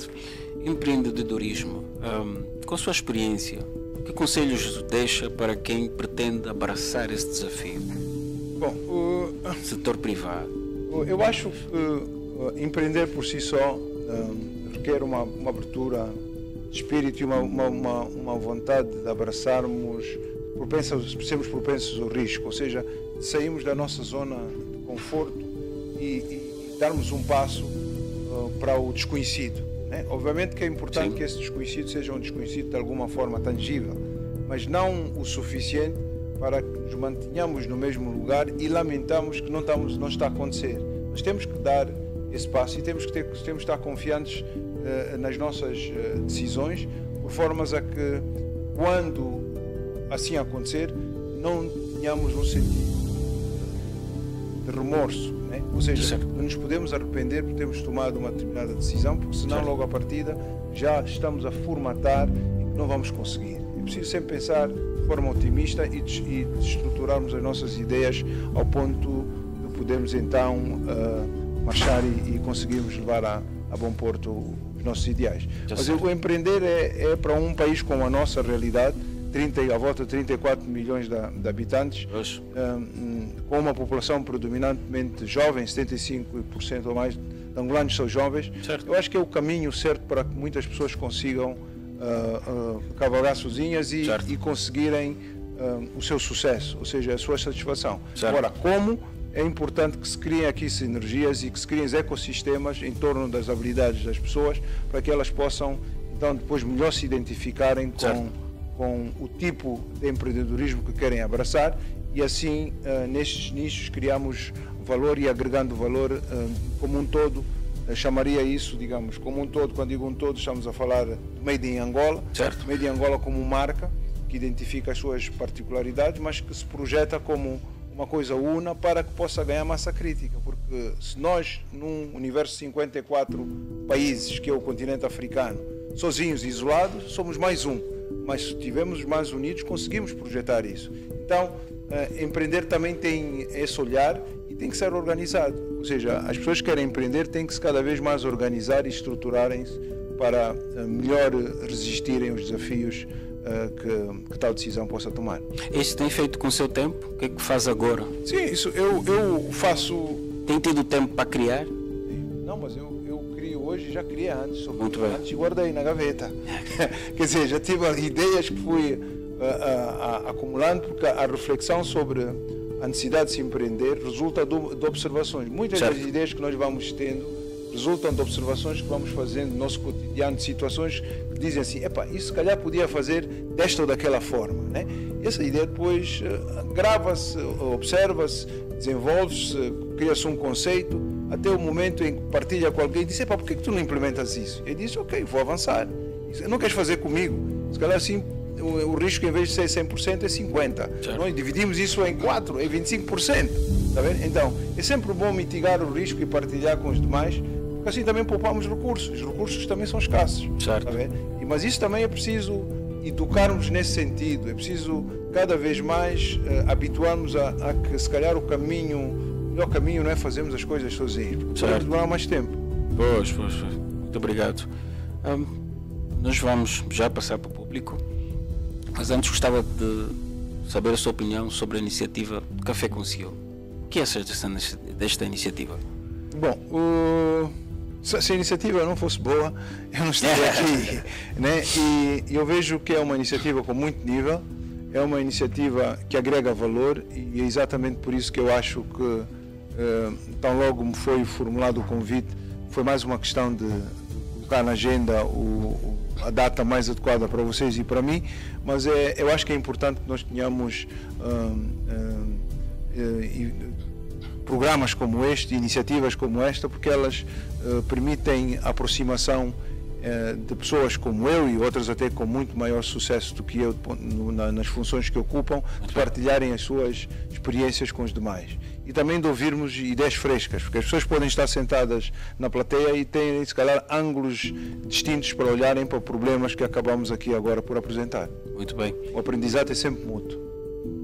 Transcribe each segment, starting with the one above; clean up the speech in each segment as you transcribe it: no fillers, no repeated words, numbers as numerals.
obrigado. Empreendedorismo, com a sua experiência, que conselhos deixa para quem pretende abraçar esse desafio? Bom, Setor privado. eu acho que empreender por si só requer uma abertura de espírito e uma vontade de abraçarmos, sermos propensos ao risco, ou seja, sairmos da nossa zona de conforto e darmos um passo para o desconhecido, né? Obviamente que é importante Sim. que esse desconhecido seja um desconhecido de alguma forma tangível, mas não o suficiente para que nos mantenhamos no mesmo lugar e lamentamos que não está a acontecer. Nós temos que dar esse passo e temos que estar confiantes nas nossas decisões, por formas a que, quando assim acontecer, não tenhamos um sentido de remorso, né? Ou seja, não nos podemos arrepender por termos tomado uma determinada decisão, porque senão logo à partida já estamos a formatar e não vamos conseguir. É preciso sempre pensar de forma otimista e estruturarmos as nossas ideias ao ponto de podermos então marchar e conseguirmos levar a bom porto os nossos ideais. Mas o empreender é para um país como a nossa realidade, à volta de 34 milhões de habitantes, com uma população predominantemente jovem, 75% ou mais de angolanos são jovens. Certo. Eu acho que é o caminho certo para que muitas pessoas consigam cavalgar sozinhas e conseguirem o seu sucesso, ou seja, a sua satisfação. Certo. Agora, como é importante que se criem aqui sinergias e que se criem ecossistemas em torno das habilidades das pessoas, para que elas possam, então, depois melhor se identificarem com o tipo de empreendedorismo que querem abraçar e assim, nestes nichos, criamos valor e agregando valor como um todo. Chamaria isso, digamos, como um todo. Quando digo um todo, estamos a falar do Made in Angola. Certo. Made in Angola como marca que identifica as suas particularidades, mas que se projeta como uma coisa una para que possa ganhar massa crítica, porque se nós, num universo de 54 países, que é o continente africano, sozinhos e isolados, somos mais um, mas se estivermos mais unidos, conseguimos projetar isso. Então, empreender também tem esse olhar e tem que ser organizado, ou seja, as pessoas que querem empreender têm que se cada vez mais organizar e estruturarem-se para melhor resistirem aos desafios que tal decisão possa tomar. Isso tem feito com o seu tempo? O que é que faz agora? Sim, isso eu faço. Tem tido tempo para criar? Não, mas eu crio hoje, já criei antes. Muito bem. Antes guardei na gaveta. Quer dizer, já tive ideias que fui acumulando, porque a reflexão sobre a necessidade de se empreender resulta de observações. Muitas das ideias que nós vamos tendo resultam de observações que vamos fazendo no nosso cotidiano, de situações que dizem assim, isso se calhar podia fazer desta ou daquela forma, né? E essa ideia depois grava-se, observa-se, desenvolve-se, cria-se um conceito, até o momento em que partilha com alguém e diz, por que tu não implementas isso? Ele diz, ok, vou avançar. Não queres fazer comigo? Se calhar assim, o risco em vez de ser 100% é 50%. Nós dividimos isso em 4%, é 25%. Tá vendo? Então, é sempre bom mitigar o risco e partilhar com os demais, porque assim também poupamos recursos. Os recursos também são escassos. Certo. Tá vendo? Mas isso também é preciso educarmos nesse sentido. É preciso cada vez mais habituarmos a que se calhar o melhor caminho não é fazermos as coisas sozinhos, porque podemos demorar mais tempo. Pois. Muito obrigado. Nós vamos já passar para o público, mas antes gostava de saber a sua opinião sobre a iniciativa Café com CEO. O que achas desta iniciativa? Bom, se a iniciativa não fosse boa, eu não estaria aqui, né? E eu vejo que é uma iniciativa com muito nível, é uma iniciativa que agrega valor e é exatamente por isso que eu acho que, tão logo me foi formulado o convite, foi mais uma questão de colocar na agenda a data mais adequada para vocês e para mim, mas eu acho que é importante que nós tenhamos programas como este, iniciativas como esta, porque elas permitem a aproximação de pessoas como eu e outras até com muito maior sucesso do que eu nas funções que ocupam, de partilharem as suas experiências com os demais. E também de ouvirmos ideias frescas, porque as pessoas podem estar sentadas na plateia e têm, se calhar, ângulos distintos para olharem para problemas que acabamos aqui agora por apresentar. Muito bem. O aprendizado é sempre mútuo.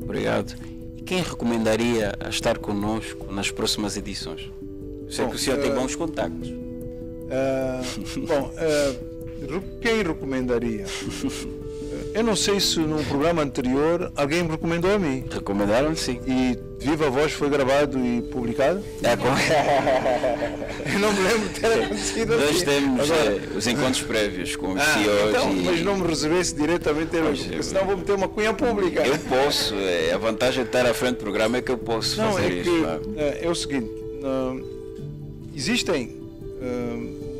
Obrigado. E quem recomendaria a estar conosco nas próximas edições? Sei que o senhor tem bons contactos. Quem recomendaria? Eu não sei se num programa anterior alguém me recomendou a mim. Recomendaram, sim. E Viva Voz foi gravado e publicado? Eu não me lembro de ter acontecido assim. Nós temos os encontros prévios com os CEOs. Então, mas não me recebesse diretamente, porque senão vou meter uma cunha pública. Eu posso, a vantagem de estar à frente do programa é que eu posso fazer isso. É o seguinte, existem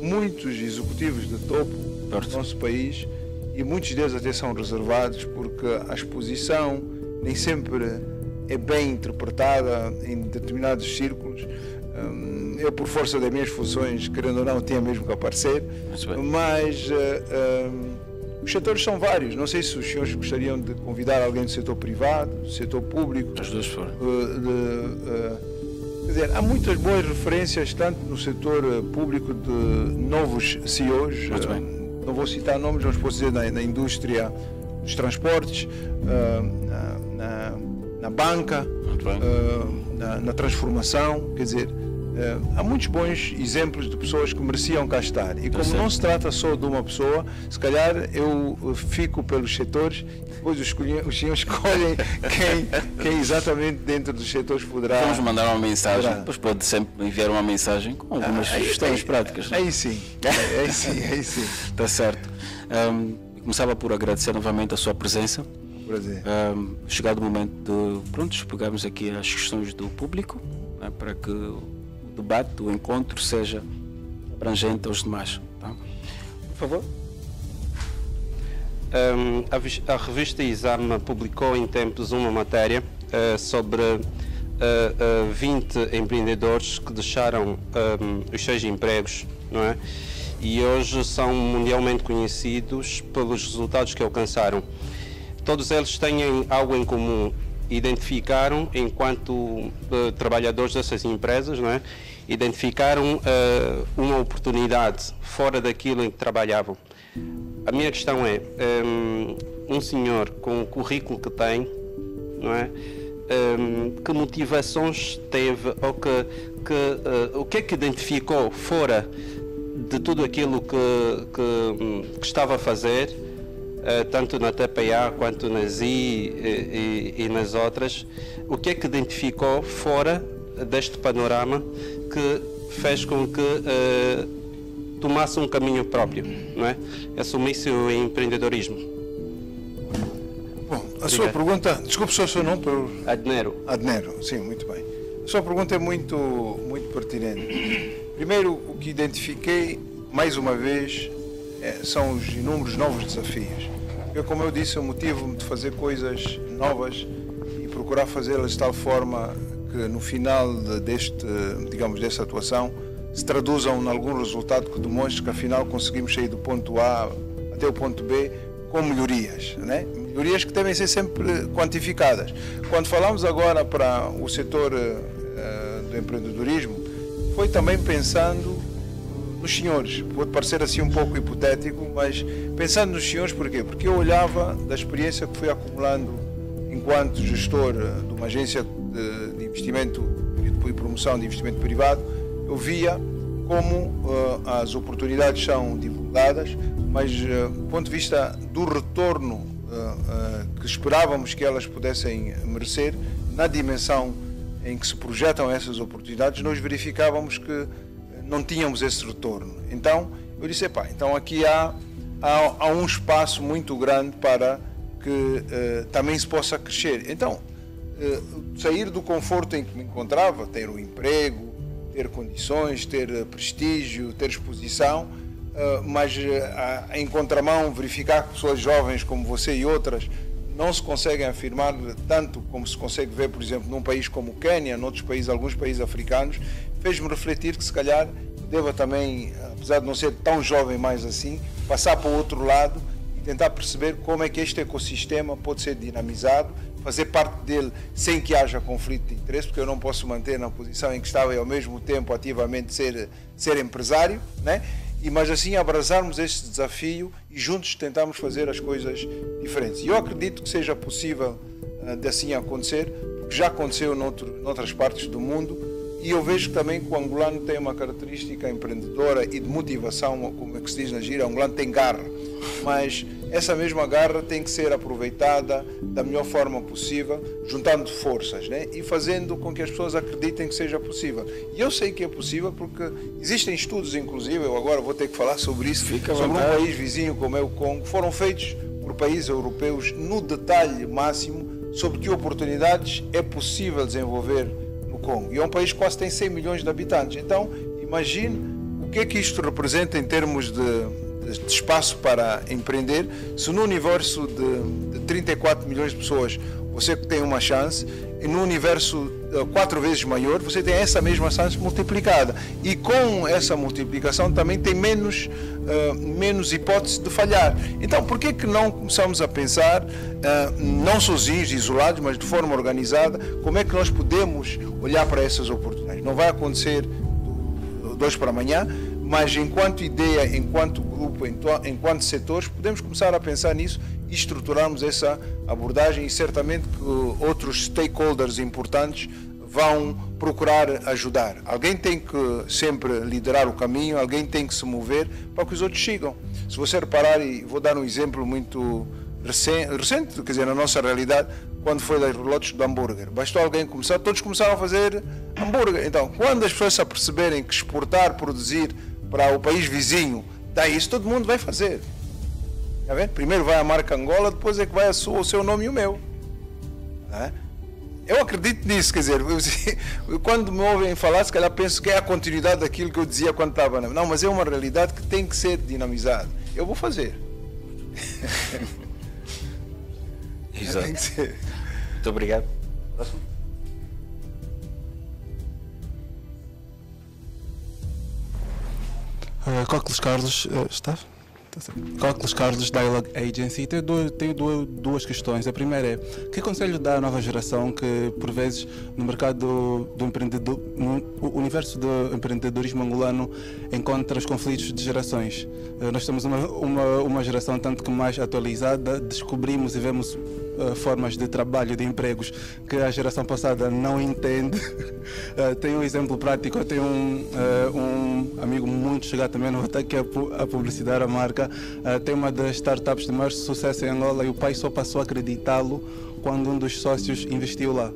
muitos executivos de topo do nosso país e muitos deles até são reservados porque a exposição nem sempre é bem interpretada em determinados círculos. Eu, por força das minhas funções, querendo ou não, tinha mesmo que aparecer, mas os setores são vários. Não sei se os senhores gostariam de convidar alguém do setor privado, do setor público. As duas foram. Quer dizer, há muitas boas referências, tanto no setor público de novos CEOs, não vou citar nomes, mas posso dizer na indústria dos transportes, na banca, na transformação, quer dizer, há muitos bons exemplos de pessoas que mereciam cá estar. E como não se trata só de uma pessoa, se calhar eu fico pelos setores, depois os senhores escolhem quem exatamente dentro dos setores poderá... Vamos mandar uma mensagem, depois pode sempre enviar uma mensagem com algumas sugestões práticas. Aí sim. Está certo. Começava por agradecer novamente a sua presença. Prazer. Chegado o momento de pegarmos aqui as questões do público, né, para que o debate, o encontro seja abrangente aos demais. Tá? Por favor. A revista Exame publicou em tempos uma matéria sobre 20 empreendedores que deixaram os seus empregos, não é? E hoje são mundialmente conhecidos pelos resultados que alcançaram. Todos eles têm algo em comum: identificaram, enquanto trabalhadores dessas empresas, não é? Identificaram uma oportunidade fora daquilo em que trabalhavam. A minha questão é, um senhor com o currículo que tem, não é? Que motivações teve, ou o que é que identificou fora de tudo aquilo que estava a fazer, tanto na TPA quanto na ZI e nas outras, o que é que identificou fora deste panorama que fez com que tomasse um caminho próprio, não é? Assumisse o empreendedorismo. Bom, a sua pergunta, desculpe só o seu nome. Adnero. Adnero, sim, muito bem. A sua pergunta é muito pertinente. Primeiro, o que identifiquei, mais uma vez, são os inúmeros novos desafios. Eu, como eu disse, eu motivo-me de fazer coisas novas e procurar fazê-las de tal forma que no final desta atuação se traduzam em algum resultado que demonstre que afinal conseguimos sair do ponto A até o ponto B com melhorias, né? Melhorias que devem ser sempre quantificadas. Quando falamos agora para o setor do empreendedorismo, foi também pensando nos senhores. Pode parecer assim um pouco hipotético, mas pensando nos senhores, porquê? Porque eu olhava da experiência que fui acumulando enquanto gestor de uma agência de investimento e promoção de investimento privado. Eu via como as oportunidades são divulgadas, mas do ponto de vista do retorno que esperávamos que elas pudessem merecer, na dimensão em que se projetam essas oportunidades, nós verificávamos que não tínhamos esse retorno. Então, eu disse, então aqui há um espaço muito grande para que também se possa crescer. Então, sair do conforto em que me encontrava, ter um emprego, ter condições, ter prestígio, ter exposição, mas em contramão verificar que pessoas jovens como você e outras não se conseguem afirmar tanto como se consegue ver, por exemplo, num país como o Quênia, noutros países, alguns países africanos, fez-me refletir que se calhar deva também, apesar de não ser tão jovem mais assim, passar para o outro lado e tentar perceber como é que este ecossistema pode ser dinamizado, fazer parte dele sem que haja conflito de interesse, porque eu não posso manter na posição em que estava e ao mesmo tempo ativamente ser empresário, né? Mas assim abraçarmos este desafio e juntos tentarmos fazer as coisas diferentes. E eu acredito que seja possível de assim acontecer, porque já aconteceu noutras partes do mundo E eu vejo também que o angolano tem uma característica empreendedora e de motivação, como é que se diz na gíria, o angolano tem garra, mas essa mesma garra tem que ser aproveitada da melhor forma possível, juntando forças, né? E fazendo com que as pessoas acreditem que seja possível. E eu sei que é possível porque existem estudos, inclusive, eu agora vou ter que falar sobre isso, sobre um país vizinho como é o Congo, foram feitos por países europeus no detalhe máximo sobre que oportunidades é possível desenvolver no Congo. E é um país que quase tem 100 milhões de habitantes. Então, imagine o que é que isto representa em termos de espaço para empreender, se no universo de 34 milhões de pessoas você tem uma chance, e no universo 4 vezes maior, você tem essa mesma chance multiplicada. E com essa multiplicação também tem menos hipótese de falhar. Então, por que não começamos a pensar, não sozinhos, isolados, mas de forma organizada, como é que nós podemos olhar para essas oportunidades? Não vai acontecer de hoje para amanhã, mas enquanto ideia, enquanto grupo, enquanto setores, podemos começar a pensar nisso e estruturarmos essa abordagem, e certamente que outros stakeholders importantes vão procurar ajudar. Alguém tem que sempre liderar o caminho, alguém tem que se mover para que os outros sigam. Se você reparar, e vou dar um exemplo muito recente, quer dizer, na nossa realidade, quando foi das relotes do hambúrguer, bastou alguém começar, todos começaram a fazer hambúrguer. Então, quando as pessoas se aperceberem que exportar, produzir para o país vizinho dá isso, todo mundo vai fazer. Tá vendo? Primeiro vai a marca Angola, depois é que vai o seu nome e o meu. Tá? Eu acredito nisso, quer dizer, quando me ouvem falar, se calhar penso que é a continuidade daquilo que eu dizia quando estava. Não, mas é uma realidade que tem que ser dinamizada. Eu vou fazer. Exato. Tem que ser. Muito obrigado. Próximo. Cócles Carlos, está? Cócles Carlos, Dialogue Agency. Tenho duas questões. A primeira é: que conselho dá à nova geração que, por vezes, no mercado do empreendedor, no universo do empreendedorismo angolano, encontra os conflitos de gerações? Nós temos uma geração tanto que mais atualizada, descobrimos e vemos formas de trabalho, de empregos que a geração passada não entende. Tenho um exemplo prático. Eu tenho um amigo muito chegado também, não vou estar aqui a publicitar a marca. Tem uma das startups de maior sucesso em Angola e o pai só passou a acreditá-lo quando um dos sócios investiu lá.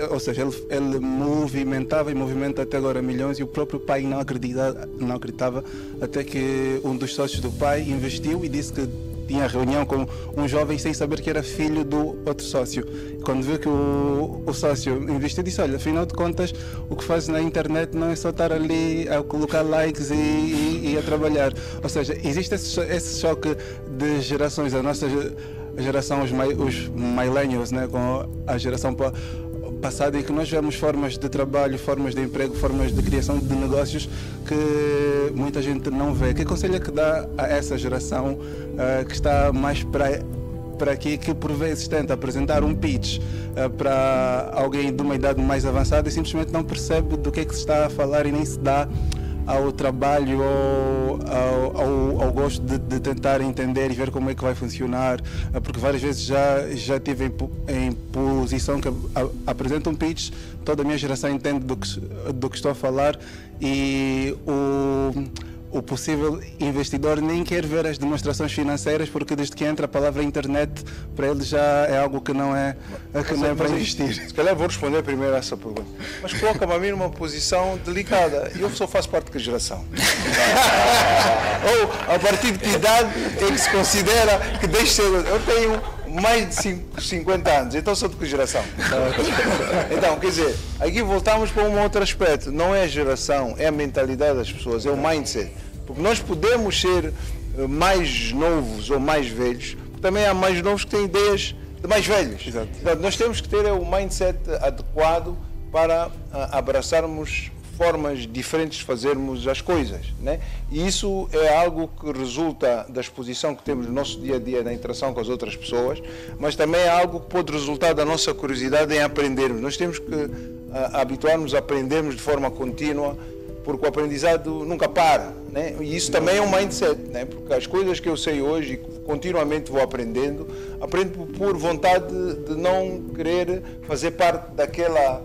Ou seja, ele movimentava e movimenta até agora milhões e o próprio pai não acreditava até que um dos sócios do pai investiu e disse que tinha reunião com um jovem sem saber que era filho do outro sócio. Quando viu que o sócio investiu, disse: olha, afinal de contas, o que fazes na internet não é só estar ali a colocar likes e a trabalhar. Ou seja, existe esse choque de gerações. A nossa geração, os millennials, né, com a geração passada, e que nós vemos formas de trabalho, formas de emprego, formas de criação de negócios que muita gente não vê. Que conselho é que dá a essa geração que está mais para aqui, que por vezes tenta apresentar um pitch para alguém de uma idade mais avançada e simplesmente não percebe do que é que se está a falar e nem se dá ao trabalho ou ao gosto de tentar entender e ver como é que vai funcionar, porque várias vezes já estive em posição que apresento um pitch, toda a minha geração entende do que estou a falar e o possível investidor nem quer ver as demonstrações financeiras, porque desde que entra a palavra internet, para ele já é algo que não é para investir. Se calhar vou responder primeiro a essa pergunta. Mas coloca-me a mim numa posição delicada. Eu só faço parte de que geração? Ou a partir de que idade é que se considera que deixe ser... Eu tenho mais de 50 anos, então sou de que geração? Então, quer dizer, aqui voltamos para um outro aspecto. Não é a geração, é a mentalidade das pessoas, é o mindset. Porque nós podemos ser mais novos ou mais velhos, porque também há mais novos que têm ideias de mais velhos. Exato. Então, nós temos que ter o mindset adequado para abraçarmos formas diferentes de fazermos as coisas, né? E isso é algo que resulta da exposição que temos no nosso dia a dia, na interação com as outras pessoas, mas também é algo que pode resultar da nossa curiosidade em aprendermos. Nós temos que habituar-nos a aprendermos de forma contínua, porque o aprendizado nunca para, né? E isso também é um mindset, né? Porque as coisas que eu sei hoje e continuamente vou aprendo por vontade de não querer fazer parte daquela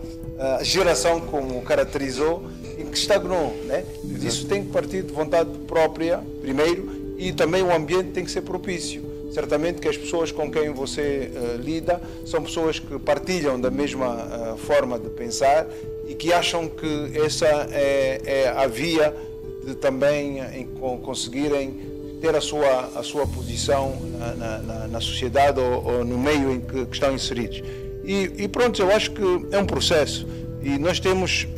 geração como caracterizou e que estagnou, né? Isso tem que partir de vontade própria, primeiro, e também o ambiente tem que ser propício. Certamente que as pessoas com quem você lida são pessoas que partilham da mesma forma de pensar e que acham que essa é a via de também conseguirem ter a sua posição na sociedade ou no meio em que estão inseridos. E pronto, eu acho que é um processo e nós temos,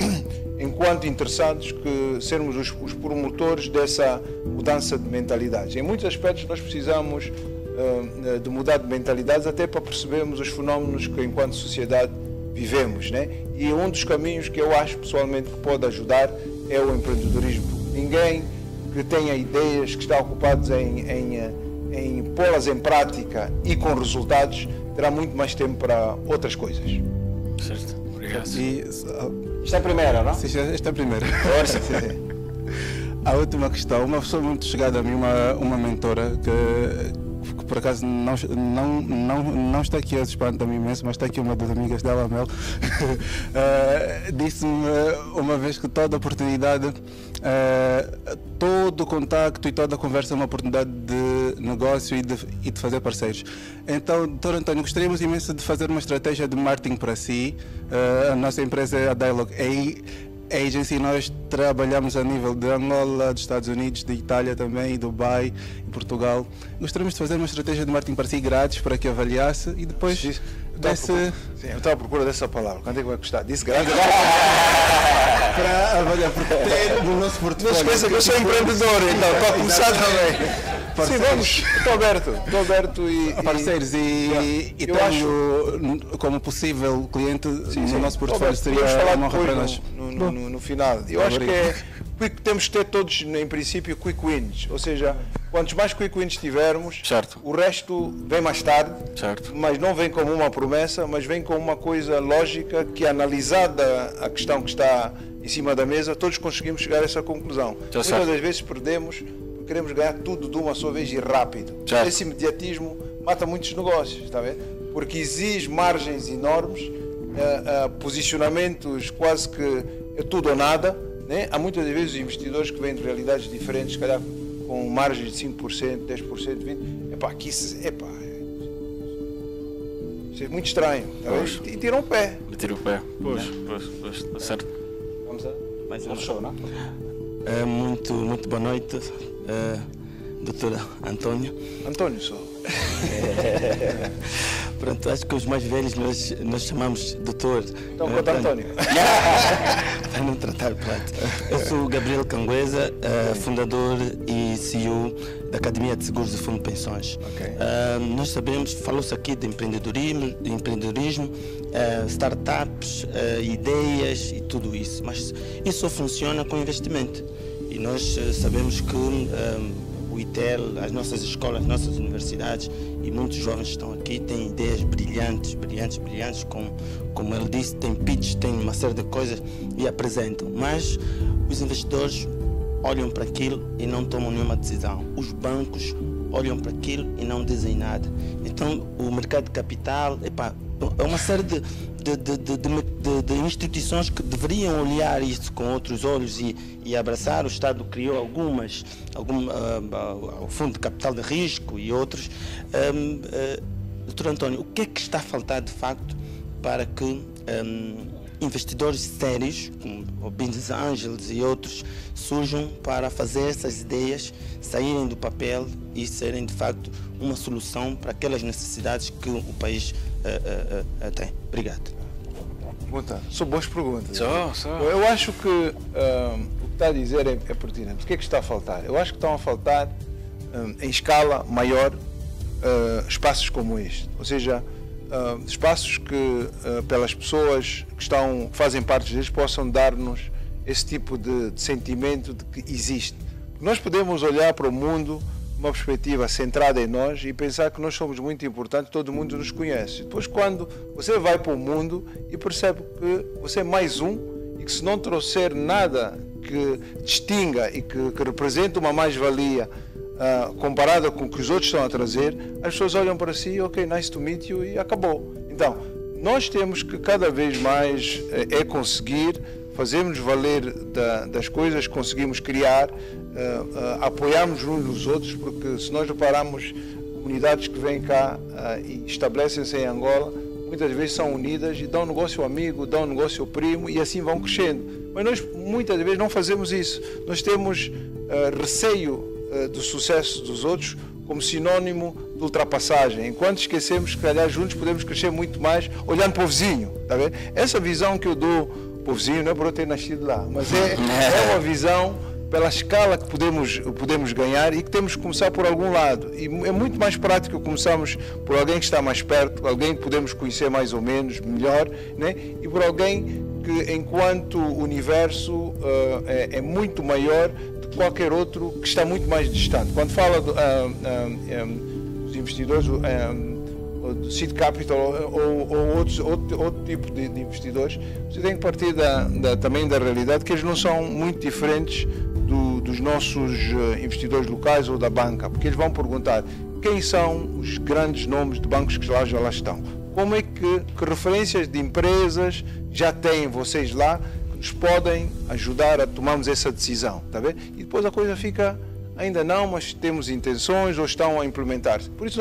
enquanto interessados, que sermos os promotores dessa mudança de mentalidades. Em muitos aspectos nós precisamos de mudar de mentalidades até para percebermos os fenómenos que enquanto sociedade vivemos, né? E um dos caminhos que eu acho pessoalmente que pode ajudar é o empreendedorismo. Ninguém que tenha ideias, que está ocupado em pô-las em prática e com resultados, terá muito mais tempo para outras coisas. Certo, obrigado. Esta é a primeira, não? Sim, esta é a primeira. A última questão, uma pessoa muito chegada a mim, uma mentora que por acaso não está aqui, espanta-me imenso, mas está aqui uma das amigas dela, a Mel, disse-me uma vez que toda oportunidade, todo contacto e toda conversa é uma oportunidade de negócio e de fazer parceiros. Então, Dr. António, gostaríamos imenso de fazer uma estratégia de marketing para si. A nossa empresa é a Dialogue Agency. Nós trabalhamos a nível de Angola, dos Estados Unidos, de Itália também, Dubai e Portugal. Gostaríamos de fazer uma estratégia de marketing para si grátis, para que avaliasse e depois desse... Sim, eu estava à procura dessa palavra. Quanto é que vai custar? Disse grátis? Para avaliar, porque ter no nosso portfólio... Não esqueça que eu sou empreendedor, então estou a começar também. Sim, vamos, estou aberto e... Parceiros, e eu tenho como possível cliente no nosso portfólio, seria uma honra para nós. No final. Eu acho que temos que ter todos, em princípio, quick wins. Ou seja, quantos mais quick wins tivermos, Certo. o resto vem mais tarde, Certo. mas não vem como uma promessa, mas vem como uma coisa lógica que, analisada a questão que está em cima da mesa, todos conseguimos chegar a essa conclusão. Muitas das vezes perdemos porque queremos ganhar tudo de uma só vez e rápido. Certo. Esse imediatismo mata muitos negócios, está a ver? Porque exige margens enormes, posicionamentos quase que é tudo ou nada, né? Há muitas vezes investidores que vêm de realidades diferentes, se calhar com margens de 5%, 10%, 20%. Epá, aqui isso é muito estranho, tá? E tiram o pé. Tira o pé. Pois, está certo. Vamos a mais um show, não? Muito boa noite, Dr. António. António só. Pronto, acho que os mais velhos nós chamamos doutor. Então, conta António. Para não tratar pronto. Eu sou o Gabriel Cangueza, fundador e CEO da Academia de Seguros e Fundo de Pensões. Okay. Nós sabemos, falou-se aqui de empreendedorismo, startups, ideias e tudo isso, mas isso só funciona com investimento. E nós sabemos que o ITEL, as nossas escolas, as nossas universidades e muitos jovens estão aqui, têm ideias brilhantes, como ele disse, tem pitch, tem uma série de coisas e apresentam, mas os investidores olham para aquilo e não tomam nenhuma decisão. Os bancos olham para aquilo e não dizem nada. Então o mercado de capital, é uma série de instituições que deveriam olhar isso com outros olhos e abraçar. O Estado criou o Fundo de Capital de Risco e outros. Dr. António, o que é que está a faltar de facto para que investidores sérios, como o Business Angels e outros, surjam para fazer essas ideias saírem do papel e serem de facto uma solução para aquelas necessidades que o país tem? Obrigado. São boas perguntas. Só. Eu acho que o que está a dizer é pertinente. O que é que está a faltar? Eu acho que estão a faltar, em escala maior, espaços como este. Ou seja, espaços que, pelas pessoas que fazem parte deles, possam dar-nos esse tipo de sentimento de que existe. Nós podemos olhar para o mundo uma perspectiva centrada em nós e pensar que nós somos muito importantes, todo mundo nos conhece. Depois, quando você vai para o mundo e percebe que você é mais um e que se não trouxer nada que distinga e que represente uma mais-valia comparada com o que os outros estão a trazer, as pessoas olham para si, ok, nice to meet you, e acabou. Então, nós temos que cada vez mais conseguir fazermos valer das coisas que conseguimos criar, apoiarmos uns nos outros, porque se nós repararmos, comunidades que vêm cá e estabelecem-se em Angola, muitas vezes são unidas e dão negócio ao amigo, dão negócio ao primo e assim vão crescendo. Mas nós muitas vezes não fazemos isso. Nós temos receio do sucesso dos outros como sinónimo de ultrapassagem, enquanto esquecemos que, aliás, juntos podemos crescer muito mais olhando para o vizinho, tá vendo? Essa visão que eu dou para o vizinho não é por eu ter nascido lá, mas é uma visão pela escala que podemos ganhar e que temos que começar por algum lado. E é muito mais prático começarmos por alguém que está mais perto, alguém que podemos conhecer mais ou menos, melhor, né? E por alguém que, enquanto universo, é muito maior do que qualquer outro que está muito mais distante. Quando fala dos investidores, do seed capital ou outro tipo de investidores, você tem que partir também da realidade que eles não são muito diferentes dos nossos investidores locais ou da banca, porque eles vão perguntar quem são os grandes nomes de bancos que já lá estão. Como é que referências de empresas já têm vocês lá que nos podem ajudar a tomarmos essa decisão, tá bem? E depois a coisa fica, ainda não, mas temos intenções ou estão a implementar-se. Por isso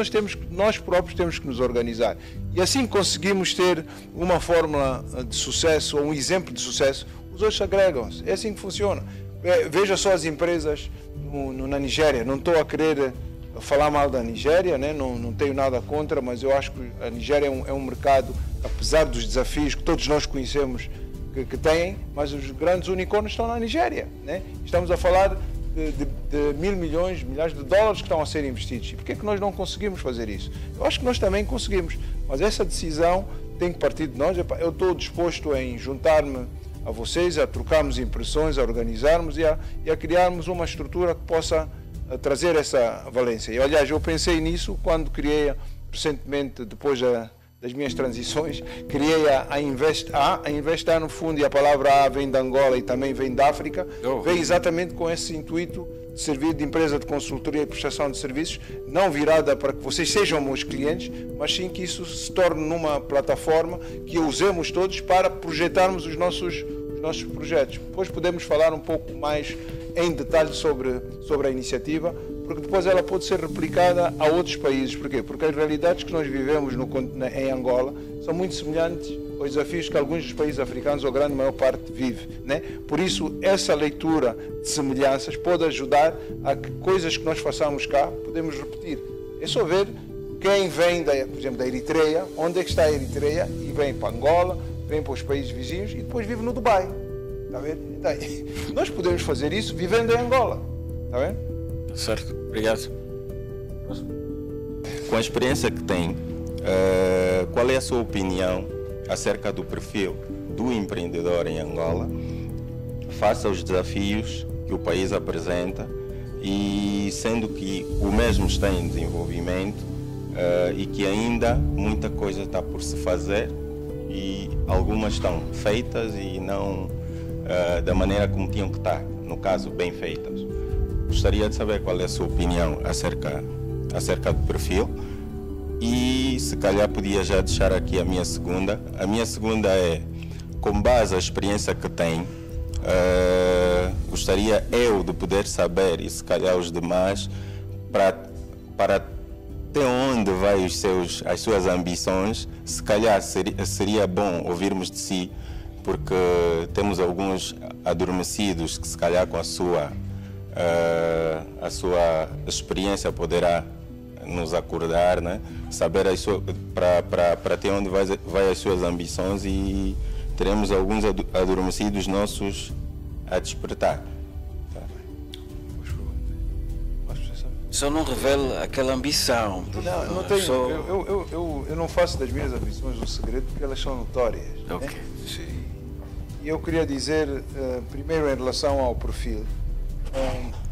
nós próprios temos que nos organizar. E assim conseguimos ter uma fórmula de sucesso ou um exemplo de sucesso, os outros agregam-se. É assim que funciona. Veja só as empresas na Nigéria. Não estou a querer falar mal da Nigéria, né? Não tenho nada contra, mas eu acho que a Nigéria é um mercado, apesar dos desafios que todos nós conhecemos que têm, mas os grandes unicórnios estão na Nigéria, né? Estamos a falar de milhares de dólares que estão a ser investidos. E por que é que nós não conseguimos fazer isso? Eu acho que nós também conseguimos, mas essa decisão tem que partir de nós. Eu estou disposto em juntar-me a vocês, a trocarmos impressões, a organizarmos e a criarmos uma estrutura que possa trazer essa valência. E, aliás, eu pensei nisso quando criei recentemente, depois das minhas transições, criei a Invest-A. A Invest-A, no fundo, e a palavra A vem de Angola e também vem da África, vem exatamente com esse intuito de servir de empresa de consultoria e prestação de serviços, não virada para que vocês sejam meus clientes, mas sim que isso se torne numa plataforma que usemos todos para projetarmos os nossos projetos. Depois podemos falar um pouco mais em detalhe sobre a iniciativa, porque depois ela pode ser replicada a outros países. Porquê? Porque as realidades que nós vivemos em Angola são muito semelhantes aos desafios que alguns dos países africanos, ou a grande maior parte, vive, né? Por isso, essa leitura de semelhanças pode ajudar a que coisas que nós façamos cá podemos repetir. É só ver quem vem, por exemplo, da Eritreia, onde é que está a Eritreia, e vem para Angola, vem para os países vizinhos e depois vive no Dubai. Está vendo? Então, nós podemos fazer isso vivendo em Angola. Está vendo? Certo, obrigado. Com a experiência que tem, qual é a sua opinião acerca do perfil do empreendedor em Angola face aos desafios que o país apresenta, e sendo que o mesmo está em desenvolvimento e que ainda muita coisa está por se fazer e algumas estão feitas e não da maneira como tinham que estar, no caso, bem feitas. Gostaria de saber qual é a sua opinião acerca do perfil. E se calhar podia já deixar aqui a minha segunda. A minha segunda é, com base na experiência que tem, gostaria eu de poder saber, e se calhar os demais, para até onde vai as suas ambições. Se calhar seria bom ouvirmos de si, porque temos alguns adormecidos que se calhar com a sua experiência poderá nos acordar, né? Saber para até onde vai as suas ambições, e teremos alguns adormecidos nossos a despertar. Tá? Só não revela aquela ambição. Não tenho, eu não faço das minhas ambições um segredo, porque elas são notórias. Ok. Né? E eu queria dizer, primeiro em relação ao perfil,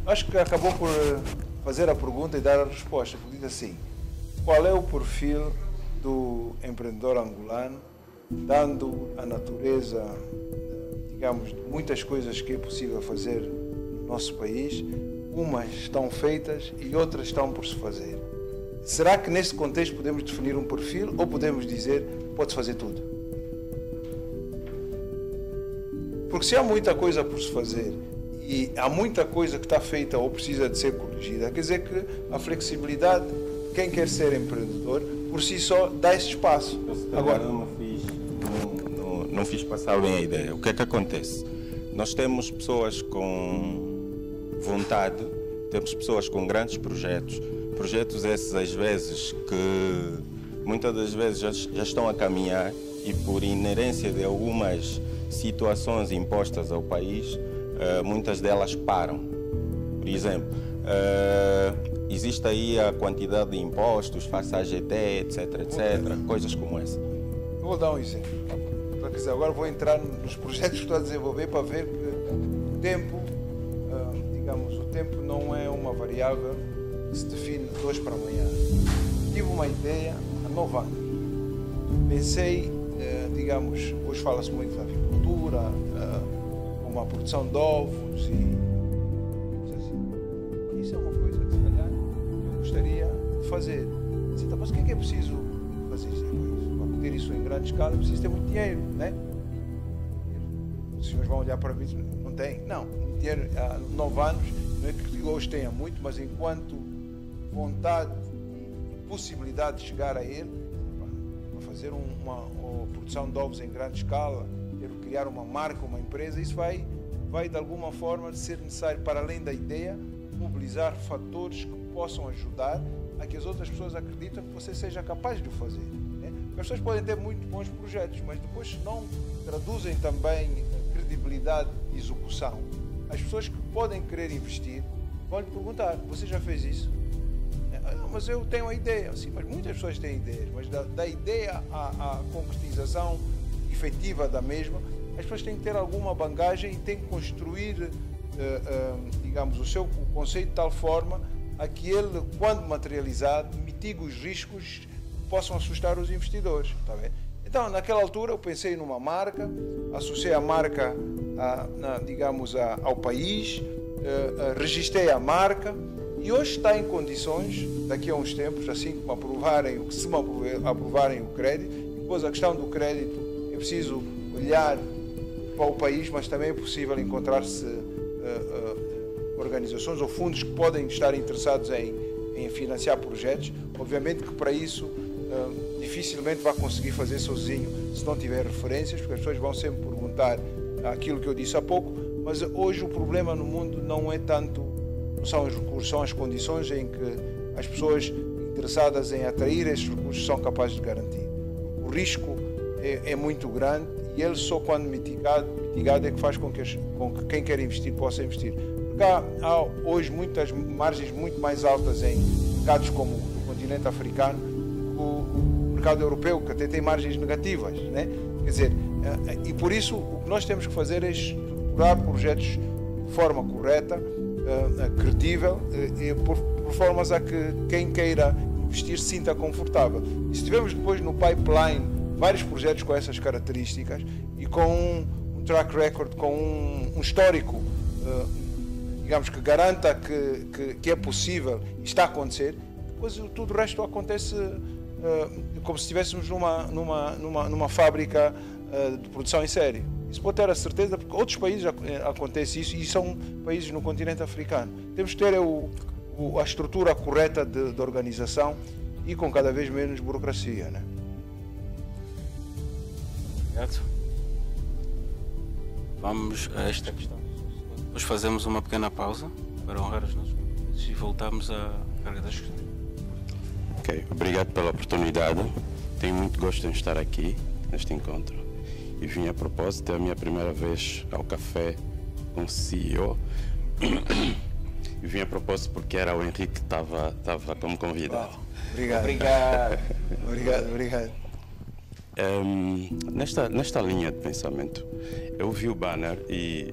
acho que acabou por fazer a pergunta e dar a resposta, porque diz assim: qual é o perfil do empreendedor angolano, dando a natureza, digamos, muitas coisas que é possível fazer no nosso país. Umas estão feitas e outras estão por se fazer. Será que nesse contexto podemos definir um perfil ou podemos dizer pode-se fazer tudo? Porque se há muita coisa por se fazer e há muita coisa que está feita ou precisa de ser corrigida, quer dizer que a flexibilidade, quem quer ser empreendedor, por si só dá esse espaço. Agora, não fiz passar bem a ideia. O que é que acontece? Nós temos pessoas com vontade, temos pessoas com grandes projetos esses às vezes que muitas das vezes já estão a caminhar e por inerência de algumas situações impostas ao país, muitas delas param. Por exemplo, existe aí a quantidade de impostos face à GT, etc, coisas como essa. Eu vou dar um exemplo. Quer dizer, agora vou entrar nos projetos que estou a desenvolver para ver que o tempo, digamos, o tempo não é uma variável que se define de hoje para amanhã. Tive uma ideia há 9 anos. Pensei, digamos, hoje fala-se muito da avicultura, como a produção de ovos e assim. Isso é uma coisa que se calhar eu gostaria de fazer. Então, mas o que é preciso fazer isso? Para ter isso em grande escala, preciso ter muito dinheiro, né? Os senhores vão olhar para mim e dizer, não tem? Não, dinheiro há 9 anos, não é que hoje tenha muito, mas enquanto vontade e possibilidade de chegar a ele, para fazer uma produção de ovos em grande escala, criar uma marca, uma empresa, isso vai de alguma forma ser necessário, para além da ideia, mobilizar fatores que possam ajudar a que as outras pessoas acreditem que você seja capaz de o fazer. Né? As pessoas podem ter muito bons projetos, mas depois, se não traduzem também credibilidade e execução, as pessoas que podem querer investir vão lhe perguntar, você já fez isso? Não, mas eu tenho a ideia. Sim, mas muitas pessoas têm ideias, mas da ideia à concretização efetiva da mesma, as pessoas têm que ter alguma bagagem e têm que construir, digamos, o conceito de tal forma a que ele, quando materializado, mitigue os riscos que possam assustar os investidores. Tá bem? Então, naquela altura, eu pensei numa marca, associei a marca, digamos, ao país, registrei a marca e hoje está em condições, daqui a uns tempos, assim que me aprovarem o crédito, depois a questão do crédito, é preciso olhar para o país, mas também é possível encontrar-se organizações ou fundos que podem estar interessados em financiar projetos. Obviamente que para isso dificilmente vai conseguir fazer sozinho se não tiver referências, porque as pessoas vão sempre perguntar aquilo que eu disse há pouco, mas hoje o problema no mundo não é tanto, não são os recursos, são as condições em que as pessoas interessadas em atrair esses recursos são capazes de garantir. O risco é muito grande e ele só quando mitigado é que faz com que quem quer investir possa investir. Porque há hoje muitas margens muito mais altas em mercados como o continente africano, o mercado europeu, que até tem margens negativas, né? Quer dizer, e por isso o que nós temos que fazer é estruturar projetos de forma correta, credível, por formas a que quem queira investir se sinta confortável. E se tivermos depois no pipeline vários projetos com essas características e com um track record, com um histórico, digamos, que garanta que é possível e está a acontecer, depois tudo o resto acontece como se estivéssemos numa fábrica de produção em série. Isso pode ter a certeza, porque outros países acontece isso e são países no continente africano. Temos que ter a estrutura correta de organização e com cada vez menos burocracia, né? Obrigado. Vamos a esta questão. Depois fazemos uma pequena pausa para honrar os nossos convidados e voltamos à carga das questões. Ok, obrigado pela oportunidade. Tenho muito gosto em estar aqui neste encontro e vim a propósito, é a minha primeira vez ao café com o CEO e vim a propósito porque era o Henrique que estava como convidado. Obrigado. Nesta linha de pensamento, eu vi o banner e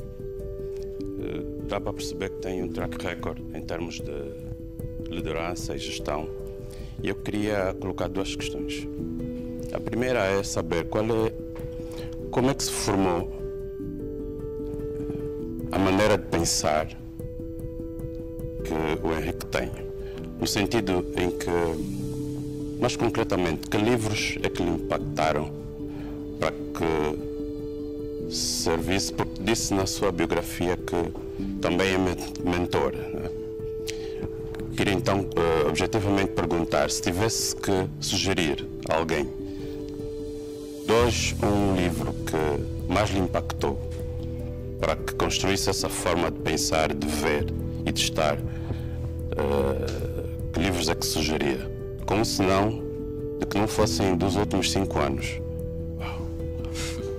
dá para perceber que tem um track record em termos de liderança e gestão. E eu queria colocar 2 questões. A primeira é saber como é que se formou a maneira de pensar que o Henrique tem, no sentido em que, mais concretamente, que livros é que lhe impactaram para que servisse, porque disse na sua biografia que também é mentor, né? Queria então objetivamente perguntar, se tivesse que sugerir a alguém um livro que mais lhe impactou para que construísse essa forma de pensar, de ver e de estar, que livros é que sugeria? Como se não, de que não fossem dos últimos 5 anos.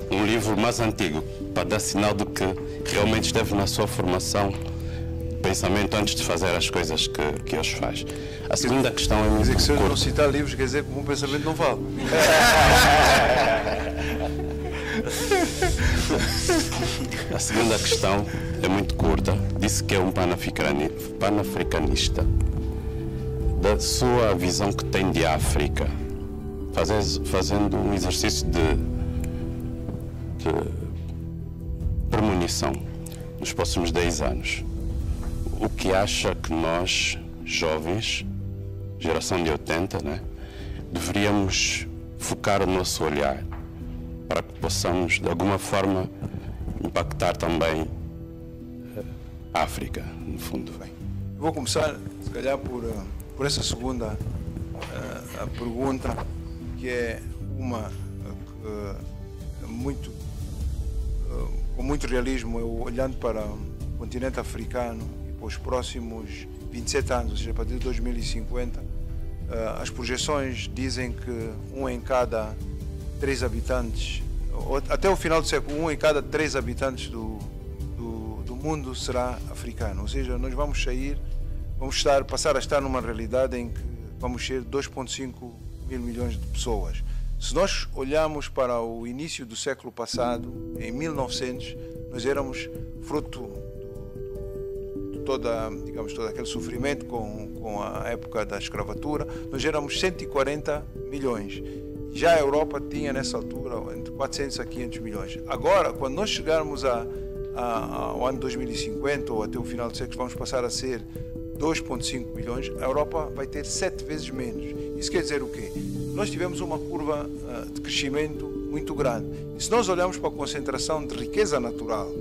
Um livro mais antigo, para dar sinal de que realmente esteve na sua formação de pensamento antes de fazer as coisas que hoje faz. A segunda questão é muito Quer dizer que se eu curta. não citar livros, quer dizer que o pensamento não vale. A segunda questão é muito curta. Disse que é um panafricanista. Da sua visão que tem de África, fazendo um exercício de premonição nos próximos 10 anos, o que acha que nós, jovens, geração de 80, né, deveríamos focar o nosso olhar para que possamos, de alguma forma, impactar também a África, no fundo. Vou começar, se calhar, por essa segunda a pergunta, que é uma com muito realismo, eu olhando para o continente africano e para os próximos 27 anos, ou seja, a partir de 2050, as projeções dizem que 1 em cada 3 habitantes, até o final do século, 1 em cada 3 habitantes do mundo será africano. Ou seja, nós vamos passar a estar numa realidade em que vamos ser 2,5 mil milhões de pessoas. Se nós olharmos para o início do século passado, em 1900, nós éramos fruto de todo aquele sofrimento com a época da escravatura, nós éramos 140 milhões. Já a Europa tinha nessa altura entre 400 a 500 milhões. Agora, quando nós chegarmos ao ano 2050 ou até o final do século, vamos passar a ser 2,5 milhões, a Europa vai ter 7 vezes menos. Isso quer dizer o quê? Nós tivemos uma curva de crescimento muito grande. E se nós olharmos para a concentração de riqueza natural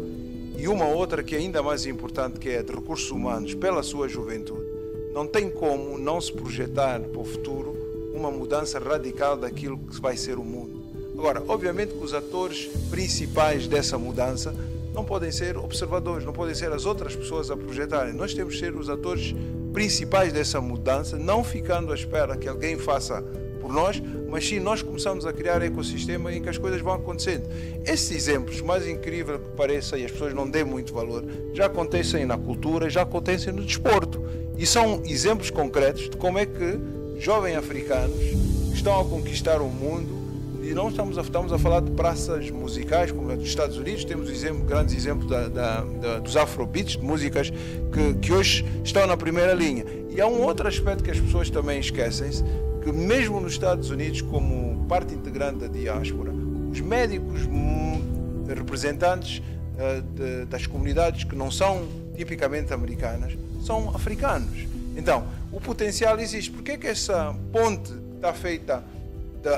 e uma outra que é ainda mais importante, que é a de recursos humanos pela sua juventude, não tem como não se projetar para o futuro uma mudança radical daquilo que vai ser o mundo. Agora, obviamente que os atores principais dessa mudança não podem ser observadores, não podem ser as outras pessoas a projetarem. Nós temos que ser os atores principais dessa mudança, não ficando à espera que alguém faça por nós, mas sim nós começamos a criar um ecossistema em que as coisas vão acontecendo. Esses exemplos, mais incrível que pareça e as pessoas não dêem muito valor, já acontecem na cultura, já acontecem no desporto. E são exemplos concretos de como é que jovens africanos estão a conquistar o mundo. E não estamos a falar de praças musicais como a dos Estados Unidos. Temos grandes exemplos dos afrobeats, de músicas que hoje estão na primeira linha. E há um outro aspecto que as pessoas também esquecem-se, que mesmo nos Estados Unidos, como parte integrante da diáspora, os médicos representantes das comunidades que não são tipicamente americanas são africanos. Então, o potencial existe. Por que é que essa ponte está feita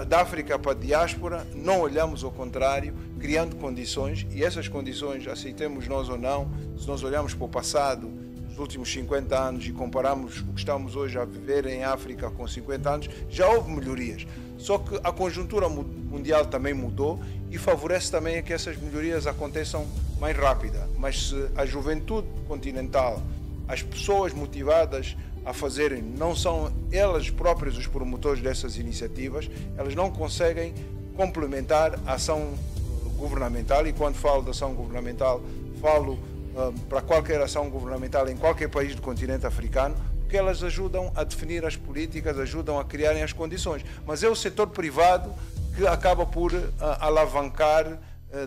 da África para a diáspora, não olhamos ao contrário, criando condições, e essas condições, aceitemos nós ou não, se nós olharmos para o passado, nos últimos 50 anos, e compararmos o que estamos hoje a viver em África com 50 anos, já houve melhorias. Só que a conjuntura mundial também mudou e favorece também que essas melhorias aconteçam mais rápida. Mas se a juventude continental, as pessoas motivadas a fazerem, não são elas próprias os promotores dessas iniciativas, elas não conseguem complementar a ação governamental, e quando falo de ação governamental, falo para qualquer ação governamental em qualquer país do continente africano, porque elas ajudam a definir as políticas, ajudam a criarem as condições. Mas é o setor privado que acaba por alavancar